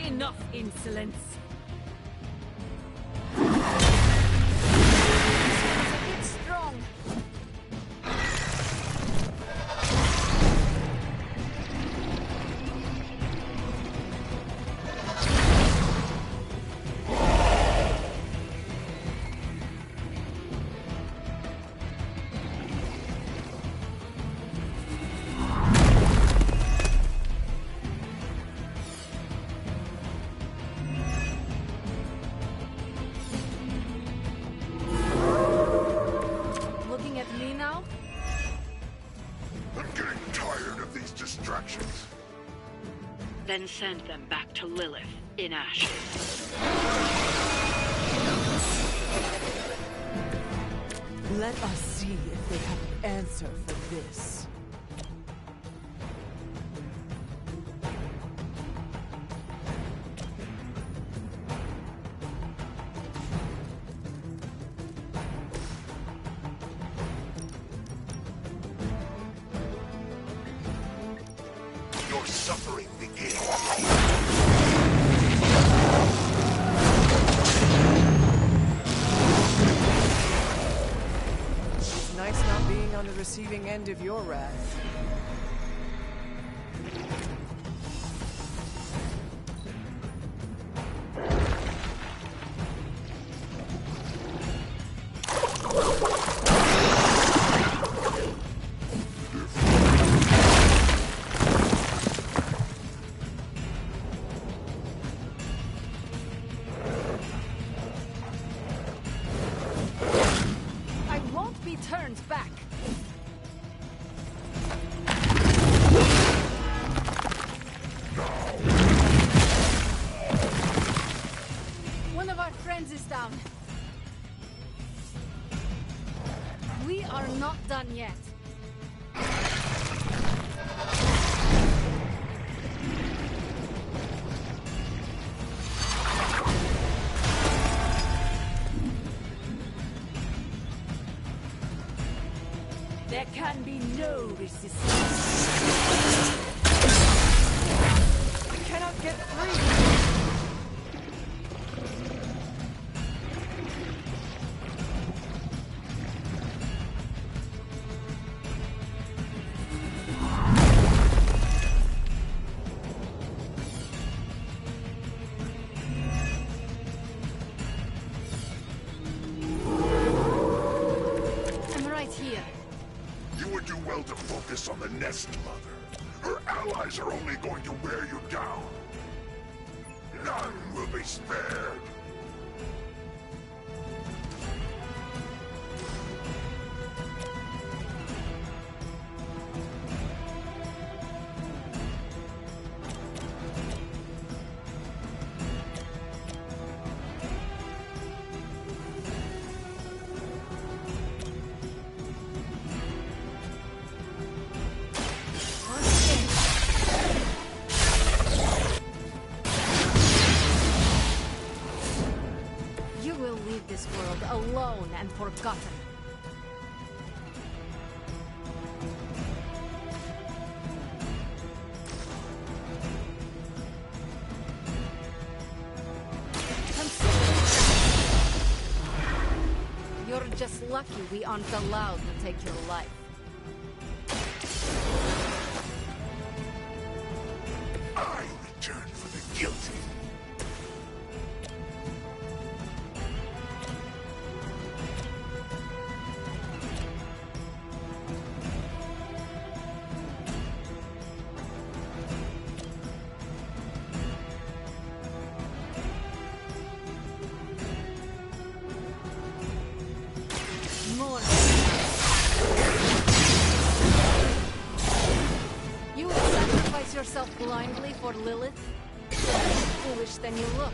Enough insolence! It's strong. Looking at me now? I'm getting tired of these distractions. Then send them back to Lilith in ashes. Let us see if they have an answer for this. Your suffering begins. It's nice not being on the receiving end of your wrath. I won't be turned back. One of our friends is down. We are not done yet. There can be no resistance. I cannot get free! I'm right here. You would do well to focus on the Nest Mother. Her allies are only going to wear you down. None will be spared. just lucky we aren't allowed to take your life. I return for the guilty. You would sacrifice yourself blindly for Lilith? You're more foolish than you look.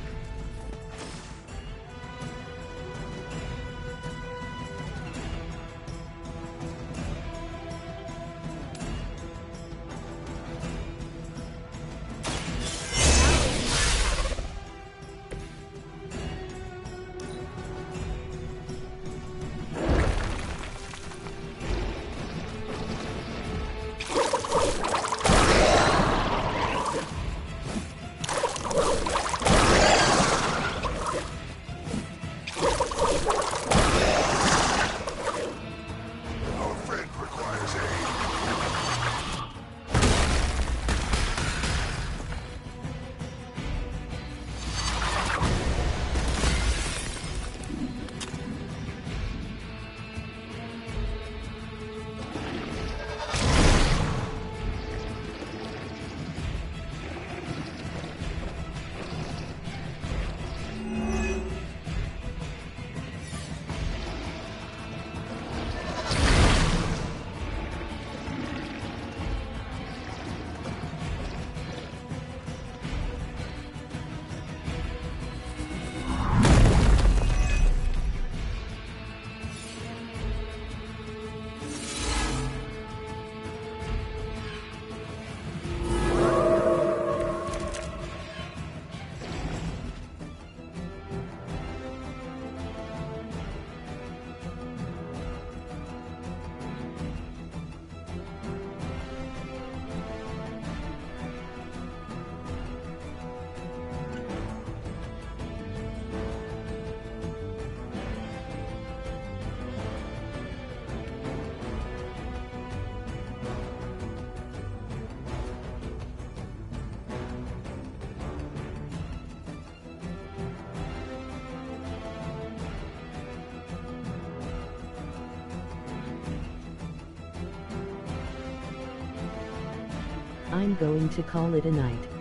I'm going to call it a night.